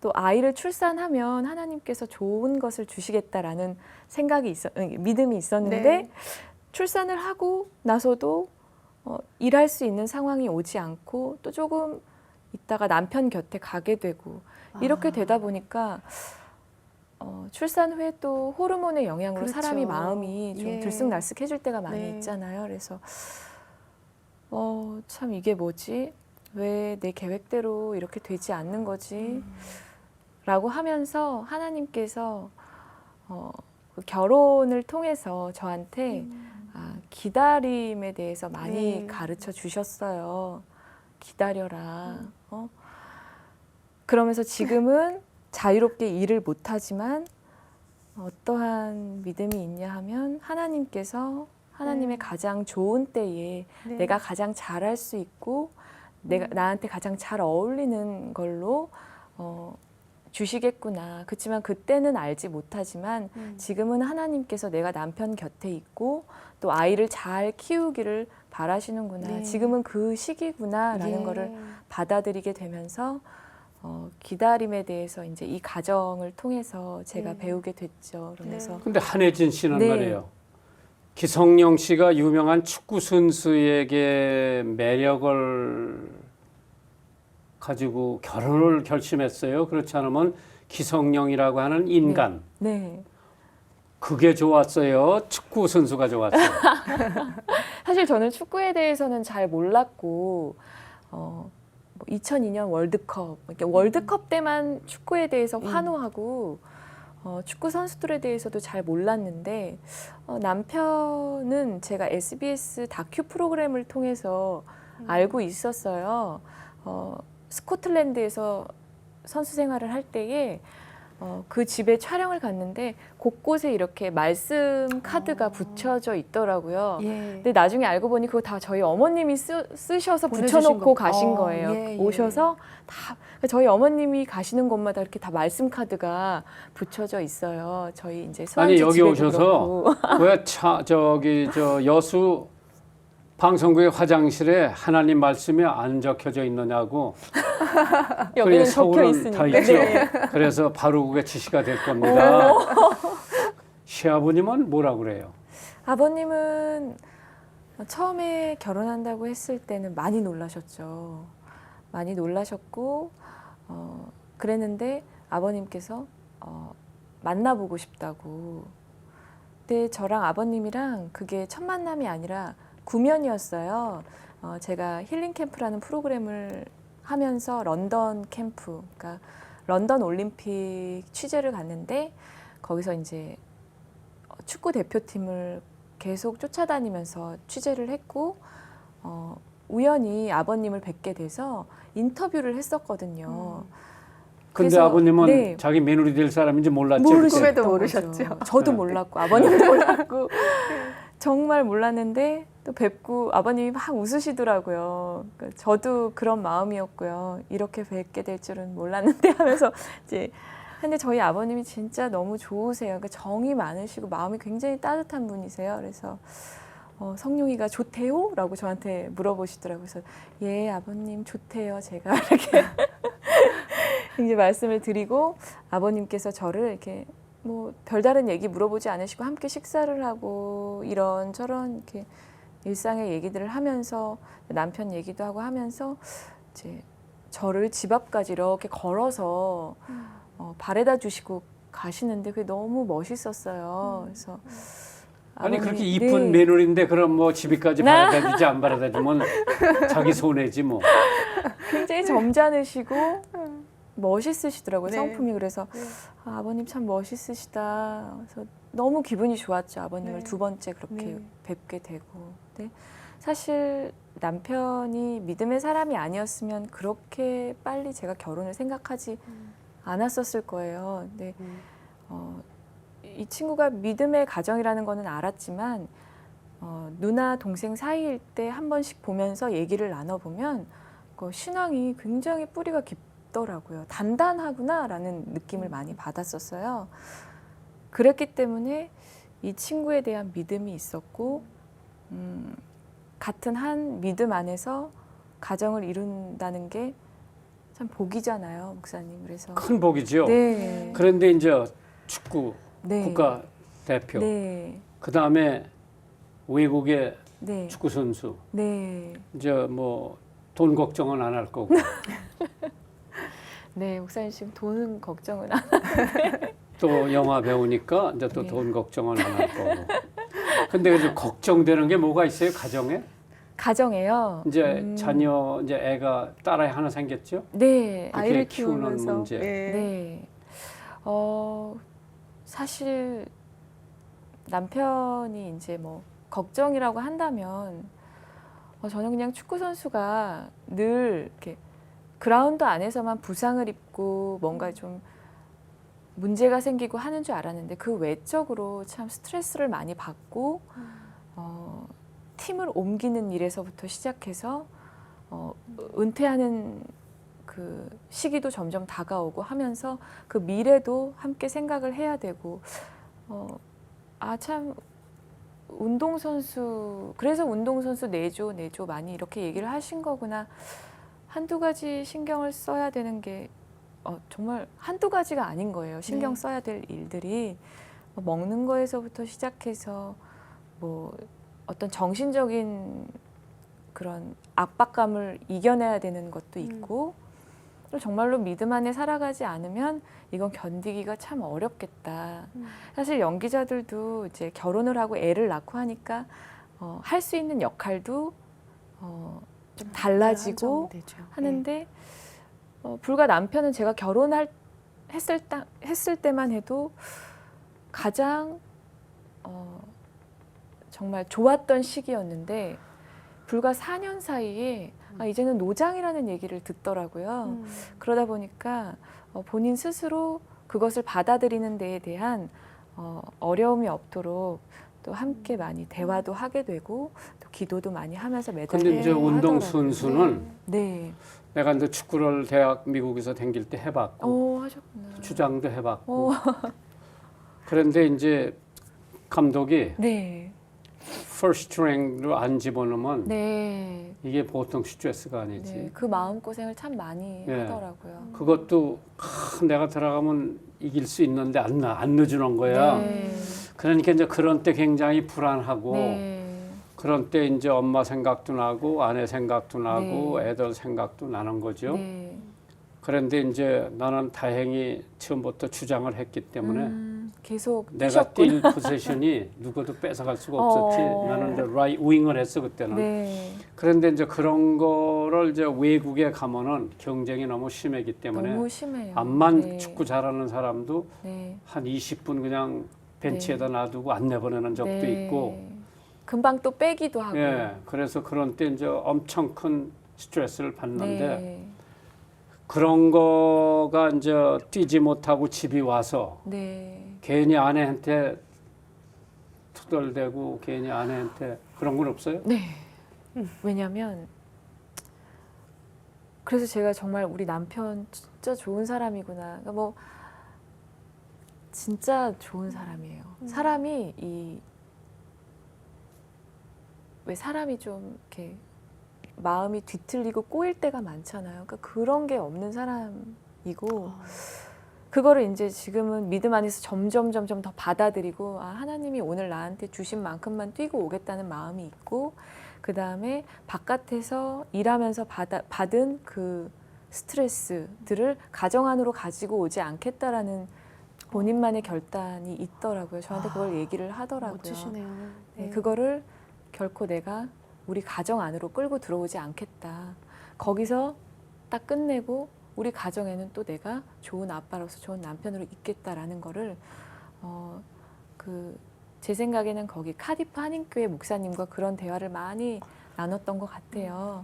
S3: 또 아이를 출산하면 하나님께서 좋은 것을 주시겠다라는 믿음이 있었는데
S1: 네.
S3: 출산을 하고 나서도 일할 수 있는 상황이 오지 않고 또 조금 있다가 남편 곁에 가게 되고 이렇게 되다 보니까 출산 후에 또 호르몬의 영향으로
S1: 그렇죠.
S3: 사람이 마음이 좀
S1: 예.
S3: 들쑥날쑥해질 때가 많이
S1: 네.
S3: 있잖아요. 그래서 참 이게 뭐지? 왜 내 계획대로 이렇게 되지 않는 거지? 라고 하면서 하나님께서 그 결혼을 통해서 저한테 기다림에 대해서 많이
S1: 네.
S3: 가르쳐 주셨어요. 기다려라. 그러면서 지금은 자유롭게 일을 못하지만 어떠한 믿음이 있냐 하면 하나님께서 하나님의 가장 좋은 때에
S1: 네.
S3: 내가 가장 잘할 수 있고 내가 나한테 가장 잘 어울리는 걸로 주시겠구나. 그렇지만 그때는 알지 못하지만 지금은 하나님께서 내가 남편 곁에 있고 또 아이를 잘 키우기를 바라시는구나.
S1: 네.
S3: 지금은 그 시기구나라는
S1: 예.
S3: 거를 받아들이게 되면서 기다림에 대해서 이제 이 가정을 통해서 제가
S1: 네.
S3: 배우게 됐죠. 그러면서
S2: 근데 한혜진 씨는
S3: 네.
S2: 말이에요. 기성용 씨가 유명한 축구 선수에게 매력을 가지고 결혼을 결심했어요. 그렇지 않으면 기성용이라고 하는 인간.
S3: 네.
S2: 그게 좋았어요. 축구 선수가 좋았어요.
S3: 사실 저는 축구에 대해서는 잘 몰랐고 2002년 월드컵 이렇게 월드컵 때만 축구에 대해서 환호하고 축구 선수들에 대해서도 잘 몰랐는데 남편은 제가 SBS 다큐 프로그램을 통해서 알고 있었어요. 스코틀랜드에서 선수 생활을 할 때에 그 집에 촬영을 갔는데 곳곳에 이렇게 말씀 카드가 붙여져 있더라고요.
S1: 예.
S3: 근데 나중에 알고 보니 그거 다 저희 어머님이 쓰셔서
S1: 보내주신
S3: 붙여놓고
S1: 거.
S3: 가신 거예요.
S1: 예, 예.
S3: 오셔서 다 저희 어머님이 가시는 곳마다 이렇게 다 말씀 카드가 붙여져 있어요. 저희 이제
S2: 아니
S3: 소환지
S2: 여기
S3: 집에도
S2: 오셔서
S3: 그렇고.
S2: 왜 저 여수 방송국의 화장실에 하나님 말씀이 안 적혀져 있느냐고.
S3: 여기는 적혀
S2: 서울은
S3: 있으니까.
S2: 다 있죠.
S3: 네.
S2: 그래서 바로국의 지시가 될 겁니다. 시아버님은 뭐라 그래요?
S3: 아버님은 처음에 결혼한다고 했을 때는 많이 놀라셨죠. 많이 놀라셨고 그랬는데 아버님께서 만나보고 싶다고. 근데 저랑 아버님이랑 그게 첫 만남이 아니라 구면이었어요. 제가 힐링 캠프라는 프로그램을 하면서 런던 캠프, 그러니까 런던 올림픽 취재를 갔는데 거기서 이제 축구 대표팀을 계속 쫓아다니면서 취재를 했고 우연히 아버님을 뵙게 돼서 인터뷰를 했었거든요.
S2: 근데
S3: 그래서,
S2: 아버님은
S3: 네.
S2: 자기 며느리 될 사람인지 몰랐죠.
S1: 꿈에도
S2: 그때?
S1: 모르셨죠.
S3: 저도
S2: 네.
S3: 몰랐고 아버님도 몰랐고 정말 몰랐는데 또 뵙고 아버님이 막 웃으시더라고요. 그러니까 저도 그런 마음이었고요. 이렇게 뵙게 될 줄은 몰랐는데 하면서 이제 근데 저희 아버님이 진짜 너무 좋으세요. 그러니까 정이 많으시고 마음이 굉장히 따뜻한 분이세요. 그래서 성룡이가 좋대요? 라고 저한테 물어보시더라고요. 그래서 예, 아버님 좋대요. 제가 이렇게 이제 말씀을 드리고 아버님께서 저를 이렇게 뭐 별다른 얘기 물어보지 않으시고 함께 식사를 하고 이런저런 이렇게 일상의 얘기들을 하면서 남편 얘기도 하고 하면서 이제 저를 집 앞까지 이렇게 걸어서 바래다 주시고 가시는데 그게 너무 멋있었어요. 그래서
S2: 아니
S3: 아버님,
S2: 그렇게 이쁜
S3: 네.
S2: 며느리인데 그럼 뭐 집이까지 바라다 주지 안 바라다 주면 자기 손해지 뭐.
S3: 굉장히 점잖으시고 멋있으시더라고요.
S1: 네.
S3: 성품이. 그래서
S1: 네.
S3: 아버님 참 멋있으시다. 그래서 너무 기분이 좋았죠. 아버님을
S1: 네.
S3: 두 번째 그렇게
S1: 네.
S3: 뵙게 되고. 근데 사실 남편이 믿음의 사람이 아니었으면 그렇게 빨리 제가 결혼을 생각하지 않았었을 거예요. 근데 이 친구가 믿음의 가정이라는 거는 알았지만 누나 동생 사이일 때 한 번씩 보면서 얘기를 나눠보면 그 신앙이 굉장히 뿌리가 깊더라고요. 단단하구나라는 느낌을 많이 받았었어요. 그랬기 때문에 이 친구에 대한 믿음이 있었고 같은 한 믿음 안에서 가정을 이룬다는 게 참 복이잖아요, 목사님. 그래서
S2: 큰 복이죠.
S3: 네,
S2: 그런데 이제 축구
S3: 네,
S2: 국가 대표,
S3: 네,
S2: 그 다음에 외국의
S3: 네,
S2: 축구 선수,
S3: 네,
S2: 이제 뭐 돈 걱정은 안 할 거고
S3: 네, 목사님 지금 돈은 걱정은 안.
S2: 또 영화 배우니까 이제 또
S3: 네.
S2: 돈 걱정은 안 할 거고. 근데 그 걱정되는 게 뭐가 있어요 가정에?
S3: 가정에요.
S2: 이제 자녀 이제 애가 딸아이 하나 생겼죠?
S3: 네.
S1: 아이를
S2: 키우는
S1: 키우면서
S2: 문제.
S3: 네. 사실 남편이 이제 뭐 걱정이라고 한다면 저는 그냥 축구 선수가 늘 이렇게 그라운드 안에서만 부상을 입고 뭔가 좀 문제가 생기고 하는 줄 알았는데 그 외적으로 참 스트레스를 많이 받고 팀을 옮기는 일에서부터 시작해서 은퇴하는 그 시기도 점점 다가오고 하면서 그 미래도 함께 생각을 해야 되고 참 운동선수 그래서 운동선수 내조 많이 이렇게 얘기를 하신 거구나. 한두 가지 신경을 써야 되는 게 정말 한두 가지가 아닌 거예요. 신경
S1: 네.
S3: 써야 될 일들이 먹는 거에서부터 시작해서 뭐 어떤 정신적인 그런 압박감을 이겨내야 되는 것도 있고 또 정말로 믿음 안에 살아가지 않으면 이건 견디기가 참 어렵겠다. 사실 연기자들도 이제 결혼을 하고 애를 낳고 하니까 할 수 있는 역할도 좀 달라지고
S1: 되죠.
S3: 하는데 불과 남편은 제가 했을 때만 해도 가장 정말 좋았던 시기였는데 불과 4년 사이에 이제는 노장이라는 얘기를 듣더라고요. 그러다 보니까 본인 스스로 그것을 받아들이는 데에 대한 어려움이 없도록 또 함께 많이 대화도 하게 되고 또 기도도 많이 하면서 매달
S2: 근데 이제 운동
S3: 하더라고요.
S2: 선수는
S3: 네.
S2: 내가 이제 축구를 대학 미국에서 다닐 때 해봤고
S3: 하셨구나.
S2: 주장도 해봤고 그런데 이제 감독이
S3: 네.
S2: first string로 안 집어넣으면
S3: 네.
S2: 이게 보통 스트레스가 아니지.
S3: 네. 그 마음 고생을 참 많이
S2: 예.
S3: 하더라고요.
S2: 그것도 내가 들어가면 이길 수 있는데 안 넣어주는 거야.
S3: 네.
S2: 그러니까 이제 그런 때 굉장히 불안하고
S3: 네.
S2: 그런 때 이제 엄마 생각도 나고 아내 생각도 나고
S3: 네.
S2: 애들 생각도 나는 거죠.
S3: 네.
S2: 그런데 이제 나는 다행히 처음부터 주장을 했기 때문에
S3: 계속
S2: 내가
S3: 뛰셨구나.
S2: 뛸 포지션이 누구도 뺏어갈 수가 없었지. 나는 이제 라이트 윙을 했어 그때는.
S3: 네.
S2: 그런데 이제 그런 거를 이제 외국에 가면은 경쟁이 너무 심하기 때문에
S3: 너무 심해요.
S2: 암만
S3: 네.
S2: 축구 잘하는 사람도
S3: 네.
S2: 한 20분 그냥 벤치에다 놔두고 안 내보내는 적도
S3: 네.
S2: 있고.
S3: 금방 또 빼기도 하고.
S2: 예, 그래서 그런 때 이제 엄청 큰 스트레스를 받는데
S3: 네.
S2: 그런 거가 이제 뛰지 못하고 집이 와서
S3: 네.
S2: 괜히 아내한테 투덜대고 괜히 아내한테 그런 건 없어요?
S3: 네. 왜냐면 그래서 제가 정말 우리 남편 진짜 좋은 사람이구나. 그러니까 뭐 진짜 좋은 사람이에요. 사람이 왜 사람이 좀 이렇게 마음이 뒤틀리고 꼬일 때가 많잖아요. 그러니까 그런 게 없는 사람이고 그거를 이제 지금은 믿음 안에서 점점 더 받아들이고 하나님이 오늘 나한테 주신 만큼만 뛰고 오겠다는 마음이 있고 그 다음에 바깥에서 일하면서 받은 그 스트레스들을 가정 안으로 가지고 오지 않겠다라는 본인만의 결단이 있더라고요. 저한테 그걸 얘기를 하더라고요.
S1: 멋지시네요.
S3: 네, 그거를 결코 내가 우리 가정 안으로 끌고 들어오지 않겠다. 거기서 딱 끝내고 우리 가정에는 또 내가 좋은 아빠로서 좋은 남편으로 있겠다라는 거를 제 생각에는 거기 카디프 한인교회 목사님과 그런 대화를 많이 나눴던 것 같아요.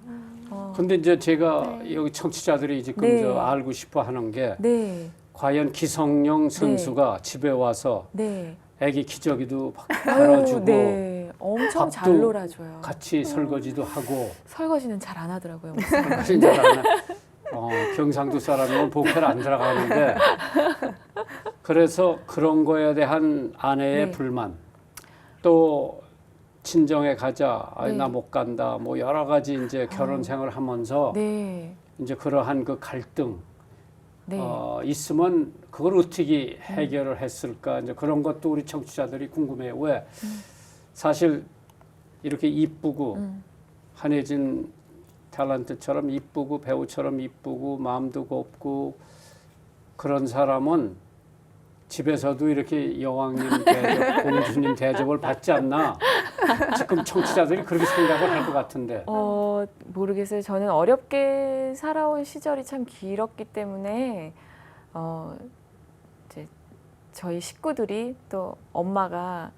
S2: 근데 이제 제가 여기 청취자들이 지금
S3: 네.
S2: 저 알고 싶어 하는 게
S3: 네,
S2: 과연 기성용 선수가 집에 와서
S3: 네.
S2: 애기 기저귀도
S3: 아유,
S2: 갈아주고
S3: 네. 엄청
S2: 밥도
S3: 잘 놀아줘요.
S2: 같이 설거지도 하고
S3: 설거지는 잘 안 하더라고요. 목사님.
S2: 진짜 잘하네. 경상도 사람이면 복회를 안 들어가는데 그래서 그런 거에 대한 아내의
S3: 네.
S2: 불만 또 친정에 가자
S3: 네.
S2: 나 못 간다 뭐 여러 가지 이제 결혼 생활을 하면서
S3: 네,
S2: 이제 그러한 그 갈등
S3: 네.
S2: 있으면 그걸 어떻게 해결을 했을까 이제 그런 것도 우리 청취자들이 궁금해요. 왜 사실 이렇게 이쁘고 한혜진 탤런트처럼 이쁘고 배우처럼 이쁘고 마음도 곱고 그런 사람은 집에서도 이렇게 여왕님 대접, 공주님 대접을 받지 않나? 지금 청취자들이 그렇게 생각을 할 것 같은데.
S3: 모르겠어요. 저는 어렵게 살아온 시절이 참 길었기 때문에 이제 저희 식구들이 또 엄마가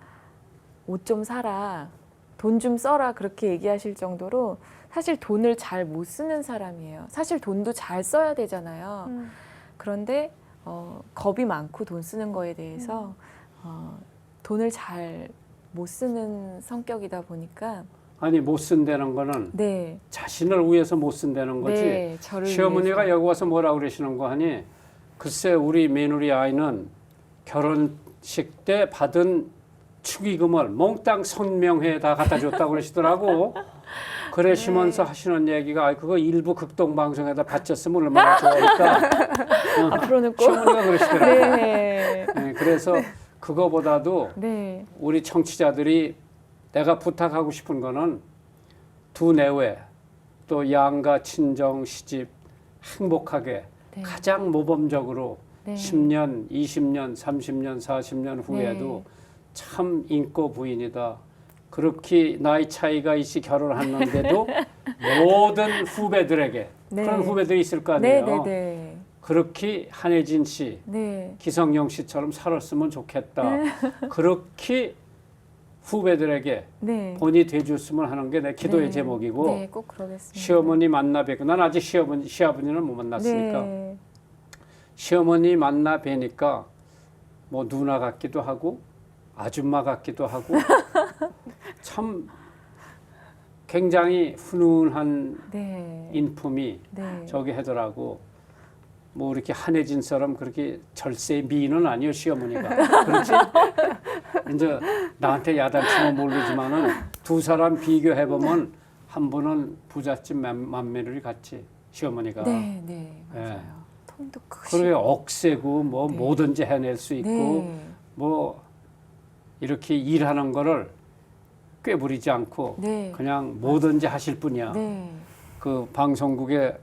S3: 옷 좀 사라, 돈 좀 써라 그렇게 얘기하실 정도로 사실 돈을 잘 못 쓰는 사람이에요. 사실 돈도 잘 써야 되잖아요. 그런데 겁이 많고 돈 쓰는 거에 대해서 돈을 잘 못 쓰는 성격이다 보니까
S2: 아니 못 쓴다는 거는
S3: 네,
S2: 자신을 위해서 못 쓴다는 거지.
S3: 네, 저를
S2: 시어머니가
S3: 위해서.
S2: 여기 와서 뭐라고 그러시는 거 하니 글쎄 우리 며느리 아이는 결혼식 때 받은 축의금을 몽땅 선명회에다 갖다 줬다고 그러시더라고. 그러시면서 하시는 얘기가 그거 일부 극동방송에다 바쳤으면 얼마나 좋을까.
S3: 앞으로는 꼭
S2: 시어머니가 그러시더라고.
S3: 네,
S2: 네, 그래서 그거보다도
S3: 네,
S2: 우리 청취자들이 내가 부탁하고 싶은 거는 두 내외 또 양가 친정 시집 행복하게
S3: 네.
S2: 가장 모범적으로
S3: 네.
S2: 10년, 20년, 30년, 40년 후에도 참 인고 부인이다. 그렇게 나이 차이가 있이 결혼했는데도 모든 후배들에게
S3: 네.
S2: 그런 후배들이 있을 거
S3: 네,
S2: 아니에요.
S3: 네, 네,
S2: 그렇게 한혜진 씨,
S3: 네,
S2: 기성용 씨처럼 살았으면 좋겠다. 그렇게 후배들에게
S3: 네,
S2: 본이 돼줬으면 하는 게 내 기도의
S3: 네.
S2: 제목이고
S3: 네, 꼭 그러겠습니다.
S2: 시어머니 만나 뵙고 난 아직 시아버지는 못 만났으니까
S3: 네,
S2: 시어머니 만나 뵈니까 뭐 누나 같기도 하고 아줌마 같기도 하고 참 굉장히 훈훈한
S3: 네,
S2: 인품이
S3: 네.
S2: 저기 하더라고. 뭐 이렇게 한혜진처럼 그렇게 절세 미인은 아니요 시어머니가. 그렇지? 이제 나한테 야단치면 모르지만은 두 사람 비교해 보면 한 분은 부잣집 맏며느리 같지 시어머니가.
S3: 네, 네, 맞아요.
S2: 예.
S3: 통도 크시고.
S2: 그러게 억세고 뭐
S3: 네.
S2: 뭐든지 해낼 수 있고
S3: 네,
S2: 뭐 이렇게 일하는 거를 꾀부리지 않고
S3: 네,
S2: 그냥 뭐든지 하실 분이야.
S3: 네,
S2: 그 방송국에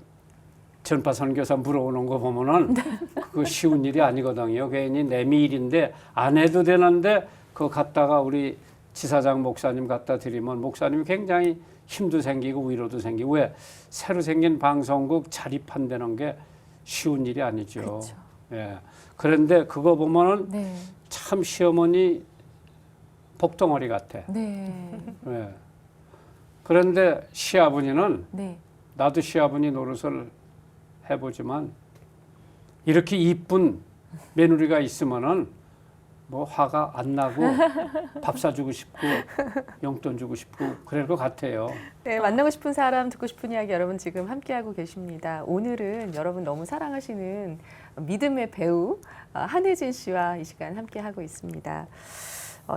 S2: 전파 선교사 물어오는 거 보면은 그거 쉬운 일이 아니거든요. 괜히 내미 일인데 안 해도 되는데 그거 갖다가 우리 지사장 목사님 갖다 드리면 목사님이 굉장히 힘도 생기고 위로도 생기고 왜 새로 생긴 방송국 자립한다는 게 쉬운 일이 아니죠.
S3: 그렇죠.
S2: 예. 그런데 그거 보면은
S3: 네,
S2: 참 시어머니 복덩어리 같아.
S3: 네,
S2: 예. 그런데 시아버지는
S3: 네,
S2: 나도 시아버지 노릇을 해보지만 이렇게 이쁜 며느리가 있으면은 뭐 화가 안 나고 밥 사주고 싶고 용돈 주고 싶고 그럴 것 같아요.
S1: 네, 만나고 싶은 사람, 듣고 싶은 이야기 여러분 지금 함께하고 계십니다. 오늘은 여러분 너무 사랑하시는 믿음의 배우 한혜진 씨와 이 시간 함께하고 있습니다.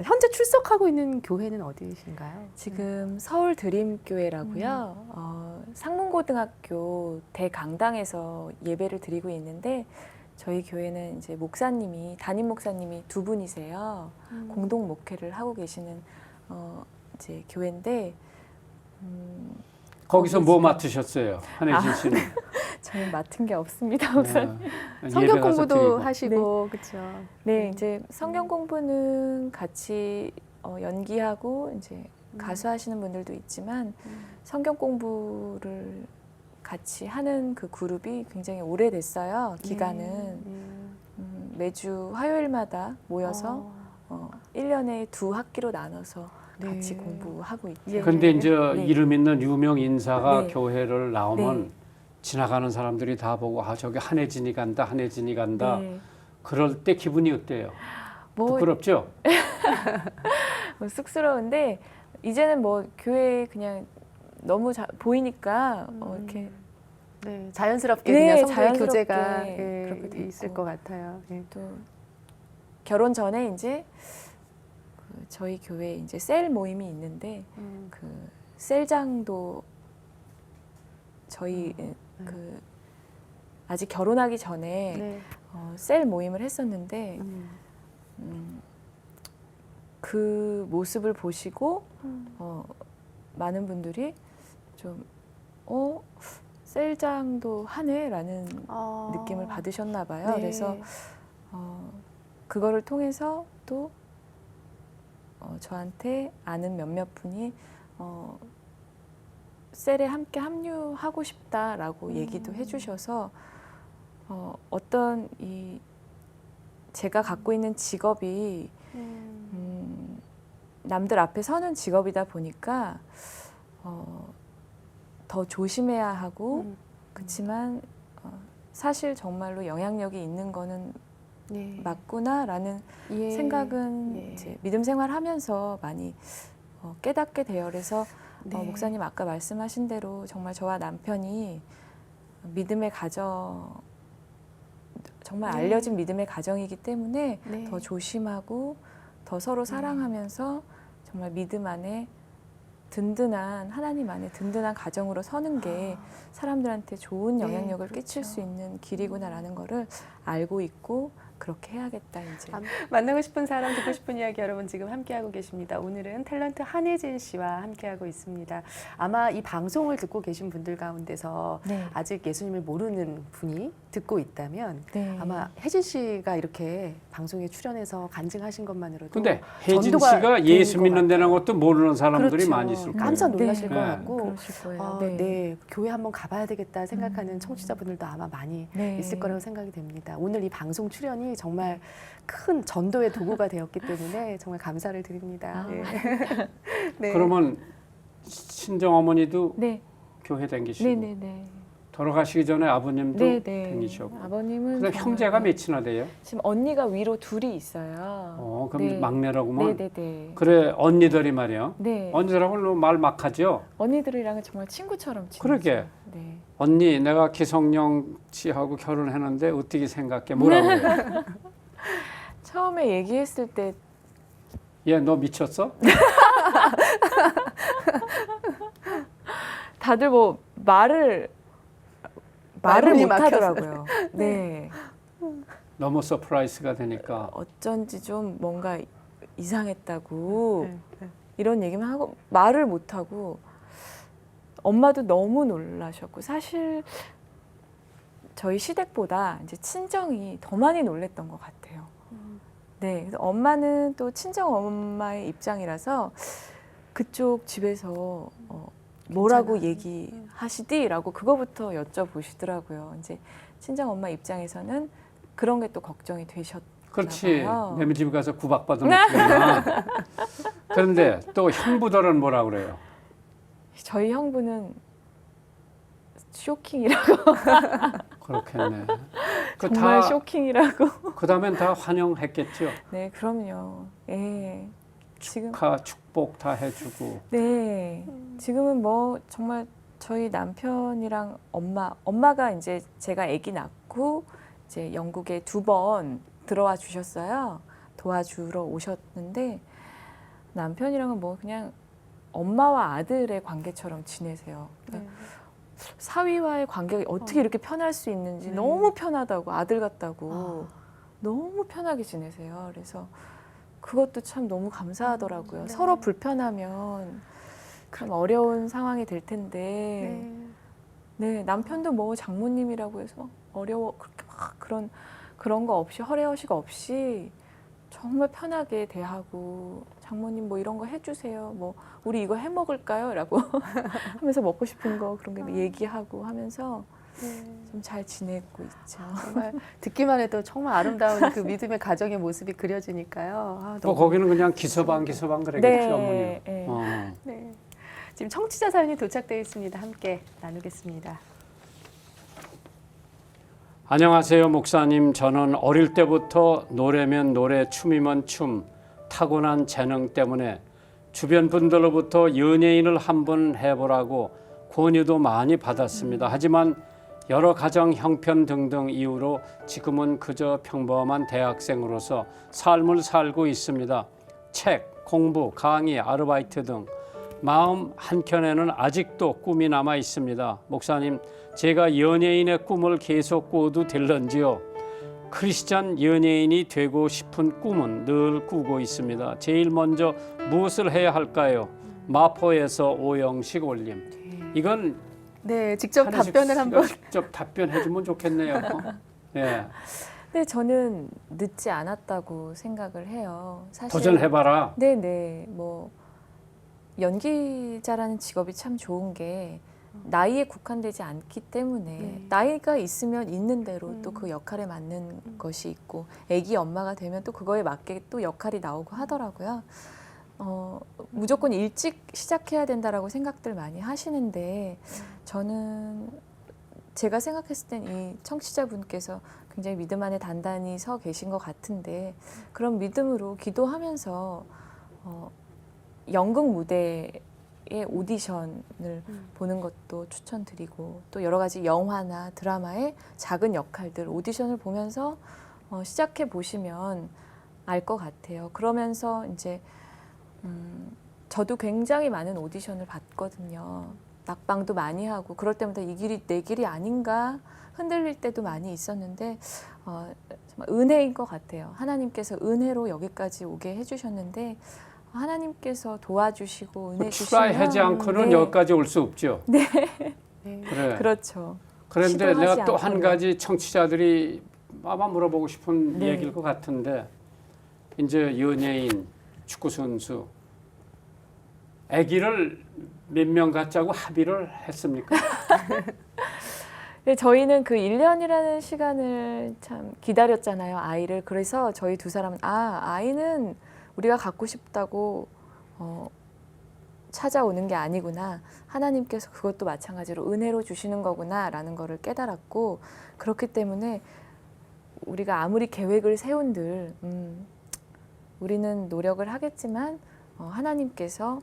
S1: 현재 출석하고 있는 교회는 어디이신가요?
S3: 지금 서울 드림교회라고요. 상문고등학교 대강당에서 예배를 드리고 있는데 저희 교회는 이제 목사님이 담임 목사님이 두 분이세요. 공동 목회를 하고 계시는 이제 교회인데
S2: 거기서
S3: 거기
S2: 뭐
S3: 지금-
S2: 맡으셨어요, 한혜진 씨는?
S3: 저는 맡은 게 없습니다, 목사님.
S2: 예,
S1: 성경
S2: 예배 가서
S1: 공부도
S2: 드리고.
S1: 하시고 그렇죠.
S3: 네, 이제 성경 공부는 같이 연기하고 이제 가수하시는 분들도 있지만 성경 공부를 같이 하는 그 그룹이 굉장히 오래됐어요. 기간은 매주 화요일마다 모여서 1년에 두 학기로 나눠서 같이
S1: 네.
S3: 공부하고 있죠.
S1: 예.
S2: 근데 이제
S3: 네.
S2: 이름 있는 유명 인사가
S3: 네.
S2: 교회를 나오면
S3: 네.
S2: 지나가는 사람들이 다 보고 아 저기 한혜진이 간다, 한혜진이 간다.
S3: 네.
S2: 그럴 때 기분이 어때요?
S3: 뭐
S2: 부끄럽죠?
S3: 쑥스러운데 이제는 뭐 교회 그냥 너무 보이니까 이렇게
S1: 네, 자연스럽게
S3: 네,
S1: 그냥 성도의
S3: 자연스럽게
S1: 교제가
S3: 그렇게 돼
S1: 있을
S3: 있고.
S1: 것 같아요. 예.
S3: 또 결혼 전에 이제 그 저희 교회에 이제 셀 모임이 있는데 그 셀장도 저희 그 아직 결혼하기 전에
S1: 네.
S3: 셀 모임을 했었는데 그 모습을 보시고 많은 분들이 좀 셀장도 하네라는 느낌을 받으셨나 봐요.
S1: 네.
S3: 그래서 그거를 통해서 또 저한테 아는 몇몇 분이 셀에 함께 합류하고 싶다라고 얘기도 해주셔서 어떤 제가 갖고 있는 직업이 남들 앞에 서는 직업이다 보니까 더 조심해야 하고 그렇지만 사실 정말로 영향력이 있는 거는
S1: 네.
S3: 맞구나라는
S1: 예.
S3: 생각은
S1: 예.
S3: 이제 믿음 생활하면서 많이 깨닫게 돼요. 그래서
S1: 네.
S3: 목사님 아까 말씀하신 대로 정말 저와 남편이 믿음의 가정 정말
S1: 네.
S3: 알려진 믿음의 가정이기 때문에
S1: 네.
S3: 더 조심하고 더 서로 사랑하면서 정말 믿음 안에 든든한 하나님 안에 든든한 가정으로 서는 게 사람들한테 좋은
S1: 네,
S3: 영향력을
S1: 그렇죠.
S3: 끼칠 수 있는 길이구나라는 거를 알고 있고 그렇게 해야겠다 이제.
S1: 만나고 싶은 사람, 듣고 싶은 이야기 여러분 지금 함께하고 계십니다. 오늘은 탤런트 한혜진 씨와 함께하고 있습니다. 아마 이 방송을 듣고 계신 분들 가운데서
S3: 네.
S1: 아직 예수님을 모르는 분이 듣고 있다면
S3: 네.
S1: 아마 혜진 씨가 이렇게 방송에 출연해서 간증하신 것만으로도
S2: 근데 혜진
S1: 전도가
S2: 씨가
S1: 되는
S2: 예수
S1: 것
S2: 믿는다는
S1: 같아요.
S2: 것도 모르는 사람들이
S1: 그렇죠.
S2: 많이 있을 거예요.
S1: 깜짝 놀라실
S2: 네.
S1: 것
S2: 네.
S1: 같고
S3: 그러실 거예요. 네.
S1: 네, 교회 한번 가봐야 되겠다 생각하는 청취자분들도 아마 많이
S3: 네.
S1: 있을 거라고 생각이 됩니다. 오늘 이 방송 출연이 정말 큰 전도의 도구가 되었기 때문에 정말 감사를 드립니다.
S3: 아.
S1: 네. 네.
S2: 그러면 친정 어머니도
S3: 네.
S2: 교회 다니시고
S3: 네네네.
S2: 돌아가시기 전에 아버님도
S3: 네네.
S2: 다니셨고.
S3: 아버님은
S2: 근데
S3: 정말-
S2: 형제가 몇이나 돼요?
S3: 지금 언니가 위로 둘이 있어요.
S2: 그럼
S3: 네.
S2: 막내라고만.
S3: 네네네.
S2: 그래 언니들이 말이야.
S3: 네.
S2: 언니들하고는 말 막하죠.
S3: 언니들이랑은 정말 친구처럼 지내죠.
S2: 그러게.
S3: 네.
S2: 언니 내가 기성용 씨하고 결혼했는데 어떻게 생각해? 뭐라고 해?
S3: 처음에 얘기했을 때
S2: 얘 너 미쳤어?
S3: 다들 뭐 말을
S1: 말문이
S3: 못 하더라고요. 네.
S2: 너무 서프라이즈가 되니까.
S3: 어쩐지 좀 뭔가 이상했다고
S1: 네.
S3: 이런 얘기만 하고 말을 못 하고 엄마도 너무 놀라셨고 사실 저희 시댁보다 이제 친정이 더 많이 놀랬던 것 같아요. 네, 그래서 엄마는 또 친정 엄마의 입장이라서 그쪽 집에서 뭐라고
S1: 괜찮아.
S3: 얘기하시디라고 그거부터 여쭤보시더라고요. 이제 친정 엄마 입장에서는 그런 게 또 걱정이 되셨나
S2: 그렇지.
S3: 봐요.
S2: 내 집 가서 구박받아 놓구나. 그런데 또 형부들은 뭐라 그래요?
S3: 저희 형부는 쇼킹이라고
S2: 그렇겠네.
S3: 정말 쇼킹이라고.
S2: 그 다음엔 다 환영했겠죠.
S3: 네, 그럼요. 예. 지금
S2: 축복 다 해주고.
S3: 네. 지금은 뭐 정말 저희 남편이랑 엄마가 이제 제가 아기 낳고 이제 영국에 2번 들어와 주셨어요. 도와주러 오셨는데 남편이랑은 뭐 그냥 엄마와 아들의 관계처럼 지내세요. 그러니까 사위와의 관계가 어떻게 이렇게 편할 수 있는지
S1: 네.
S3: 너무 편하다고 아들 같다고 너무 편하게 지내세요. 그래서 그것도 참 너무 감사하더라고요.
S1: 네.
S3: 서로 불편하면 참 어려운 상황이 될 텐데 네, 남편도 뭐 장모님이라고 해서 막 어려워 그렇게 막 그런 거 없이 허례허식 없이 정말 편하게 대하고 장모님 뭐 이런 거 해주세요. 뭐 우리 이거 해 먹을까요? 라고 하면서 먹고 싶은 거 그런 게 얘기하고 하면서 좀 잘 지내고 있죠.
S1: 정말 듣기만 해도 정말 아름다운 그 믿음의 가정의 모습이 그려지니까요. 아,
S2: 뭐 거기는 그냥 기서방 그러겠죠, 어머니.
S3: 네.
S1: 네. 지금 청취자 사연이 도착되어 있습니다. 함께 나누겠습니다.
S2: 안녕하세요, 목사님. 저는 어릴 때부터 노래면 노래, 춤이면 춤, 타고난 재능 때문에 주변 분들로부터 연예인을 한번 해보라고 권유도 많이 받았습니다. 하지만 여러 가정 형편 등등 이유로 지금은 그저 평범한 대학생으로서 삶을 살고 있습니다. 책, 공부, 강의, 아르바이트 등 마음 한켠에는 아직도 꿈이 남아 있습니다. 목사님, 제가 연예인의 꿈을 계속 꿔도 될런지요? 크리스찬 연예인이 되고 싶은 꿈은 늘 꾸고 있습니다. 제일 먼저 무엇을 해야 할까요? 마포에서 오영식 올림. 이건
S1: 네, 직접
S2: 한혜숙
S1: 답변을
S2: 씨가
S1: 한번.
S2: 직접 답변해 주면 좋겠네요. 예.
S3: 근데 저는 늦지 않았다고 생각을 해요. 사실
S2: 도전해봐라.
S3: 네네. 뭐 연기자라는 직업이 참 좋은 게 나이에 국한되지 않기 때문에
S1: 네.
S3: 나이가 있으면 있는 대로 또 그 역할에 맞는 것이 있고 아기 엄마가 되면 또 그거에 맞게 또 역할이 나오고 하더라고요. 무조건 일찍 시작해야 된다라고 생각들 많이 하시는데 저는 제가 생각했을 땐 이 청취자분께서 굉장히 믿음 안에 단단히 서 계신 것 같은데 그런 믿음으로 기도하면서 연극 무대의 오디션을 보는 것도 추천드리고 또 여러 가지 영화나 드라마의 작은 역할들 오디션을 보면서 시작해 보시면 알 것 같아요. 그러면서 이제 저도 굉장히 많은 오디션을 봤거든요. 낙방도 많이 하고 그럴 때마다 이 길이 내 길이 아닌가 흔들릴 때도 많이 있었는데 정말 은혜인 것 같아요. 하나님께서 은혜로 여기까지 오게 해주셨는데 하나님께서 도와주시고 은혜 주시면
S2: 트라이하지 않고는
S3: 네.
S2: 여기까지 올 수 없죠.
S1: 네.
S2: 그래.
S3: 그렇죠.
S2: 그런데
S3: 시도하지
S2: 내가 또 한
S3: 않고는.
S2: 가지 청취자들이 아마 물어보고 싶은
S3: 네.
S2: 얘기일 것 같은데 이제 연예인, 축구 선수, 아기를 몇 명 갖자고 합의를 했습니까?
S3: 네, 저희는 그 1년이라는 시간을 참 기다렸잖아요, 아이를. 그래서 저희 두 사람은 아이는 우리가 갖고 싶다고 찾아오는 게 아니구나. 하나님께서 그것도 마찬가지로 은혜로 주시는 거구나라는 거를 깨달았고 그렇기 때문에 우리가 아무리 계획을 세운들 우리는 노력을 하겠지만 하나님께서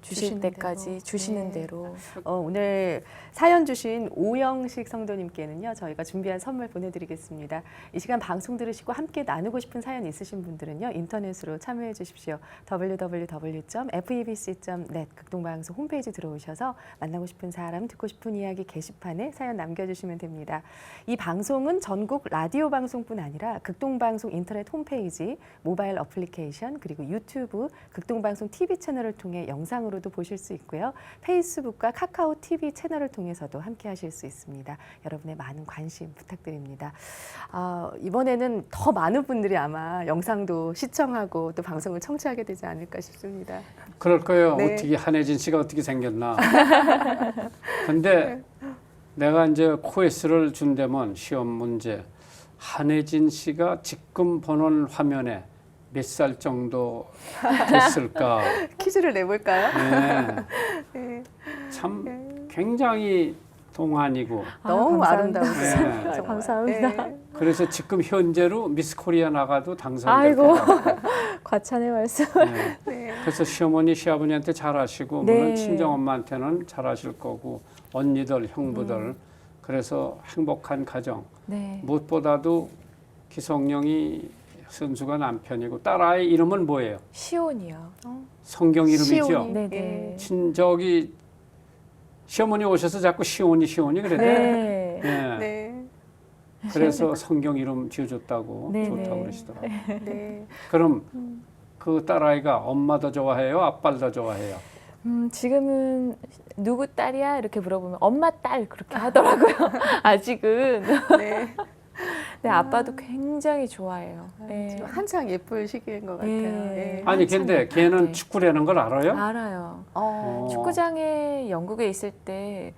S3: 주실
S1: 주시는
S3: 때까지
S1: 대로.
S3: 주시는
S1: 네.
S3: 대로
S1: 오늘 사연 주신 오영식 성도님께는요, 저희가 준비한 선물 보내드리겠습니다. 이 시간 방송 들으시고 함께 나누고 싶은 사연 있으신 분들은요, 인터넷으로 참여해 주십시오. www.febc.net 극동방송 홈페이지 들어오셔서 만나고 싶은 사람, 듣고 싶은 이야기 게시판에 사연 남겨주시면 됩니다. 이 방송은 전국 라디오 방송뿐 아니라 극동방송 인터넷 홈페이지, 모바일 어플리케이션, 그리고 유튜브, 극동방송 TV 채널을 통해 영상으로도 보실 수 있고요. 페이스북과 카카오 TV 채널을 통해서도 함께 하실 수 있습니다. 여러분의 많은 관심 부탁드립니다. 이번에는 더 많은 분들이 아마 영상도 시청하고 또 방송을 청취하게 되지 않을까 싶습니다.
S2: 그럴 거예요.
S1: 네.
S2: 어떻게 한혜진 씨가 어떻게 생겼나. 근데 내가 이제 코에스를 준다면 시험 문제 한혜진 씨가 지금 보는 화면에 몇 살 정도 됐을까?
S1: 퀴즈를 내볼까요?
S2: 네.
S1: 네.
S2: 참 굉장히 동안이고
S1: 너무
S3: 감사합니다.
S1: 아름다우세요.
S2: 네.
S1: 정말.
S3: 감사합니다.
S1: 네.
S2: 그래서 지금 현재로 미스 코리아 나가도 당선될
S3: 아이고.
S2: 것 같고.
S3: 과찬의 말씀.
S2: 네.
S1: 네.
S2: 그래서 시어머니, 시아버지한테 잘하시고
S3: 네.
S2: 물론 친정엄마한테는 잘하실 거고 언니들, 형부들 그래서 행복한 가정.
S3: 네.
S2: 무엇보다도 기성용이 선수가 남편이고 딸아이 이름은 뭐예요?
S3: 시온이요.
S2: 성경 이름이죠.
S1: 시온이.
S3: 네네.
S2: 저기 시어머니 오셔서 자꾸 시온이 그러대.
S3: 네.
S2: 네.
S1: 네.
S2: 그래서 성경 이름 지어줬다고
S3: 네,
S2: 좋다고
S3: 네.
S2: 그러시더라고요.
S1: 네.
S2: 그럼 그 딸아이가 엄마 더 좋아해요? 아빠를 더 좋아해요?
S3: 지금은 누구 딸이야? 이렇게 물어보면 엄마 딸 그렇게 하더라고요. 아직은.
S1: 네.
S3: 네, 아빠도 굉장히 좋아해요. 네.
S1: 지금 한창 예쁠 시기인 것 같아요.
S3: 네.
S1: 네.
S2: 아니
S3: 한참
S2: 근데 걔는
S3: 예쁜데.
S2: 축구라는 걸 알아요?
S3: 알아요.
S1: 어.
S3: 축구장에 영국에 있을 때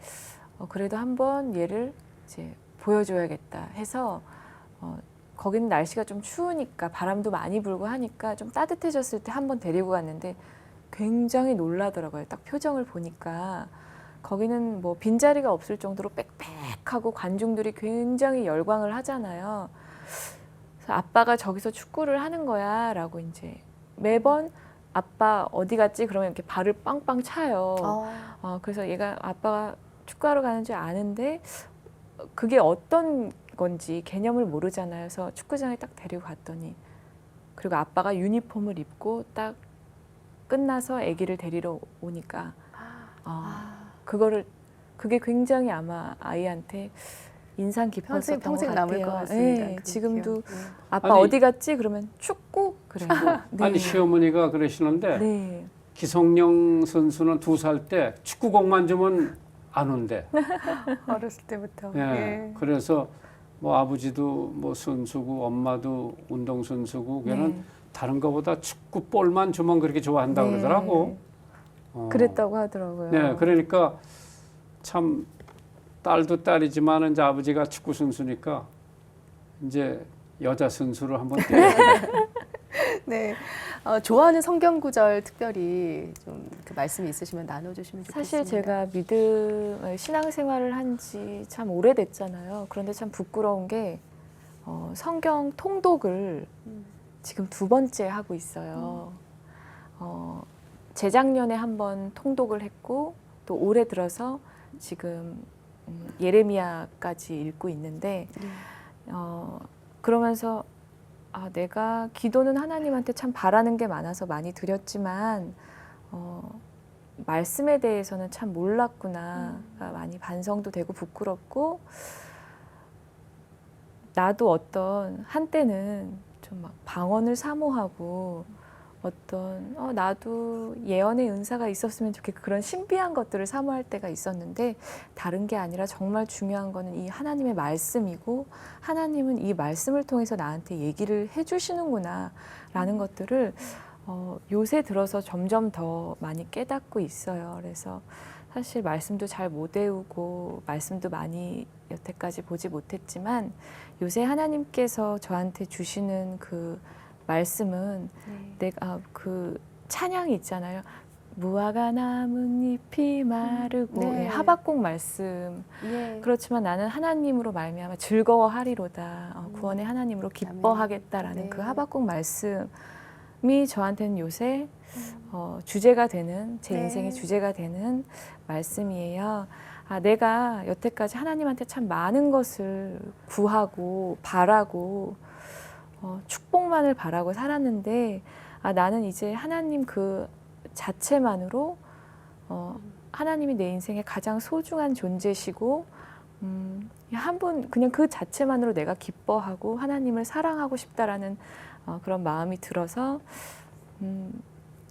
S3: 그래도 한번 얘를 이제 보여줘야겠다 해서 거기는 날씨가 좀 추우니까 바람도 많이 불고 하니까 좀 따뜻해졌을 때 한번 데리고 갔는데 굉장히 놀라더라고요. 딱 표정을 보니까 거기는 뭐 빈자리가 없을 정도로 빽빽하고 관중들이 굉장히 열광을 하잖아요. 그래서 아빠가 저기서 축구를 하는 거야라고 이제 매번 아빠 어디 갔지? 그러면 이렇게 발을 빵빵 차요. 그래서 얘가 아빠가 축구하러 가는 줄 아는데 그게 어떤 건지 개념을 모르잖아요. 그래서 축구장에 딱 데리고 갔더니 그리고 아빠가 유니폼을 입고 딱 끝나서 아기를 데리러 오니까 그게 굉장히 아마 아이한테 인상 깊었었던
S1: 평생
S3: 것
S1: 남을
S3: 같아요.
S1: 것 같습니다.
S3: 네,
S1: 그
S3: 지금도
S1: 기억. 네.
S3: 아빠
S2: 아니,
S3: 어디 갔지? 그러면 축구 그래요. 네.
S2: 아니 시어머니가 그러시는데
S3: 네.
S2: 기성용 선수는 2살 때 축구공만 주면 안 온대.
S1: 어렸을 때부터.
S2: 예.
S1: 네.
S2: 그래서 뭐 아버지도 뭐 선수고 엄마도 운동 선수고 걔는
S3: 네.
S2: 다른 거보다 축구 볼만 주면 그렇게 좋아한다고
S3: 네.
S2: 그러더라고.
S3: 그랬다고 하더라고요.
S2: 네, 그러니까 참 딸도 딸이지만 이제 아버지가 축구 선수니까 이제 여자 선수를 한번 뛰어야
S1: 네. 좋아하는 성경 구절 특별히 좀 그 말씀이 있으시면 나눠주시면 좋겠습니다.
S3: 사실 제가 믿음 신앙생활을 한 지 참 오래됐잖아요. 그런데 참 부끄러운 게 성경 통독을 지금 2번째 하고 있어요. 재작년에 한번 통독을 했고 또 올해 들어서 지금 예레미야까지 읽고 있는데 그러면서 내가 기도는 하나님한테 참 바라는 게 많아서 많이 드렸지만 말씀에 대해서는 참 몰랐구나. 많이 반성도 되고 부끄럽고 나도 어떤 한때는 좀 막 방언을 사모하고 어떤 나도 예언의 은사가 있었으면 좋겠고 그런 신비한 것들을 사모할 때가 있었는데 다른 게 아니라 정말 중요한 거는 이 하나님의 말씀이고 하나님은 이 말씀을 통해서 나한테 얘기를 해주시는구나 라는 것들을 요새 들어서 점점 더 많이 깨닫고 있어요. 그래서 사실 말씀도 잘 못 외우고 말씀도 많이 여태까지 보지 못했지만 요새 하나님께서 저한테 주시는 그 말씀은 내가 그 찬양이 있잖아요. 무화과 나뭇잎이 마르고
S1: 네.
S3: 하박국 말씀.
S1: 예.
S3: 그렇지만 나는 하나님으로 말미암아 즐거워하리로다. 구원의 하나님으로 기뻐하겠다라는
S1: 네.
S3: 그 하박국 말씀이 저한테는 요새 주제가 되는 제
S1: 네.
S3: 인생의 주제가 되는 말씀이에요. 내가 여태까지 하나님한테 참 많은 것을 구하고 바라고 축복만을 바라고 살았는데 나는 이제 하나님 그 자체만으로 하나님이 내 인생의 가장 소중한 존재시고 한 분 그냥 그 자체만으로 내가 기뻐하고 하나님을 사랑하고 싶다라는 그런 마음이 들어서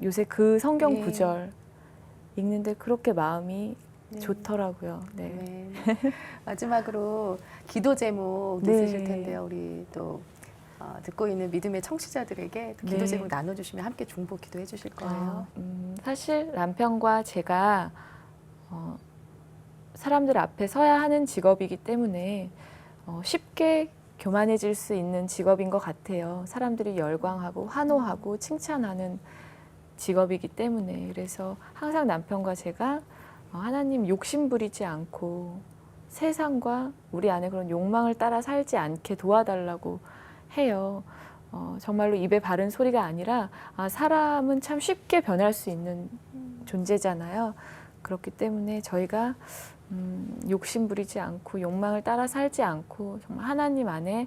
S3: 요새 그 성경
S1: 네.
S3: 구절 읽는데 그렇게 마음이
S1: 네.
S3: 좋더라고요. 네.
S1: 네. 마지막으로 기도 제목
S3: 네.
S1: 있으실 텐데요. 우리 또 듣고 있는 믿음의 청취자들에게 기도
S3: 네.
S1: 제목 나눠주시면 함께 중보 기도해 주실 거예요.
S3: 사실 남편과 제가 사람들 앞에 서야 하는 직업이기 때문에 쉽게 교만해질 수 있는 직업인 것 같아요. 사람들이 열광하고 환호하고 칭찬하는 직업이기 때문에 그래서 항상 남편과 제가 하나님 욕심 부리지 않고 세상과 우리 안에 그런 욕망을 따라 살지 않게 도와달라고 해요. 정말로 입에 바른 소리가 아니라 사람은 참 쉽게 변할 수 있는 존재잖아요. 그렇기 때문에 저희가 욕심 부리지 않고 욕망을 따라 살지 않고 정말 하나님 안에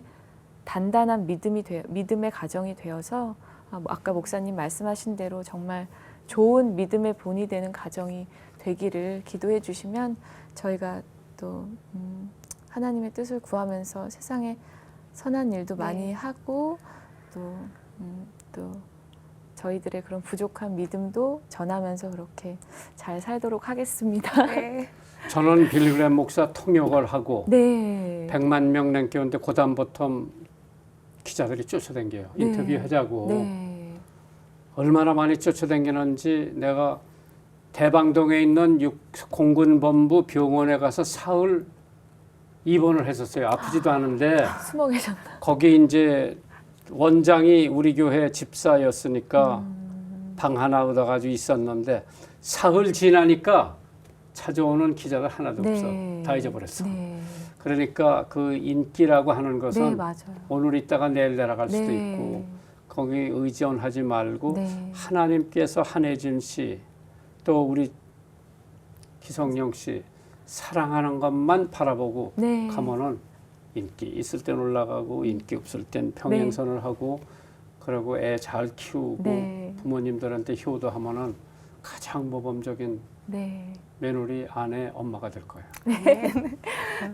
S3: 단단한 믿음의 가정이 되어서 아까 목사님 말씀하신 대로 정말 좋은 믿음의 본이 되는 가정이 되기를 기도해 주시면 저희가 또 하나님의 뜻을 구하면서 세상에 선한 일도
S1: 네.
S3: 많이 하고 또 저희들의 그런 부족한 믿음도 전하면서 그렇게 잘 살도록 하겠습니다.
S1: 네.
S2: 저는 빌그램 목사 통역을 하고
S3: 네.
S2: 100만 명 넘게 고단부터 기자들이 쫓아다녀요.
S3: 네.
S2: 인터뷰하자고.
S3: 네.
S2: 얼마나 많이 쫓아다니는지 내가 대방동에 있는 공군본부 병원에 가서 사흘 입원을 했었어요. 아프지도 않은데
S3: 숨어 계셨나?
S2: 거기 이제 원장이 우리 교회 집사였으니까 방 하나 얻어가지고 있었는데 사흘 지나니까 찾아오는 기자가 하나도
S3: 네.
S2: 없어. 다 잊어버렸어.
S3: 네.
S2: 그러니까 그 인기라고 하는
S3: 네,
S2: 것은
S3: 맞아요.
S2: 오늘 있다가 내일 내려갈 수도
S3: 네.
S2: 있고 거기 의존하지 말고
S3: 네.
S2: 하나님께서 한혜진 씨 또 우리 기성용 씨 사랑하는 것만 바라보고
S3: 네.
S2: 가면은 인기 있을 땐 올라가고 인기 없을 땐 평행선을 하고 그리고 애 잘 키우고
S3: 네.
S2: 부모님들한테 효도하면은 가장 모범적인
S3: 네.
S2: 며느리, 아내, 엄마가 될 거예요.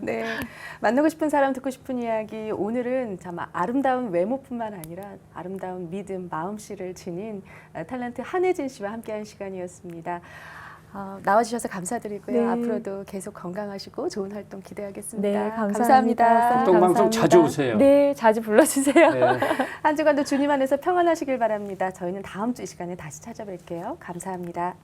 S1: 네. 만나고 싶은 사람, 듣고 싶은 이야기. 오늘은 참 아름다운 외모뿐만 아니라 아름다운 믿음, 마음씨를 지닌 탤런트 한혜진 씨와 함께한 시간이었습니다. 나와주셔서 감사드리고요.
S3: 네.
S1: 앞으로도 계속 건강하시고 좋은 활동 기대하겠습니다.
S3: 네, 감사합니다.
S2: 극동방송
S3: 감사합니다.
S2: 자주 오세요.
S3: 네, 자주 불러주세요.
S2: 네.
S1: 한 주간도 주님 안에서 평안하시길 바랍니다. 저희는 다음 주 이 시간에 다시 찾아뵐게요. 감사합니다.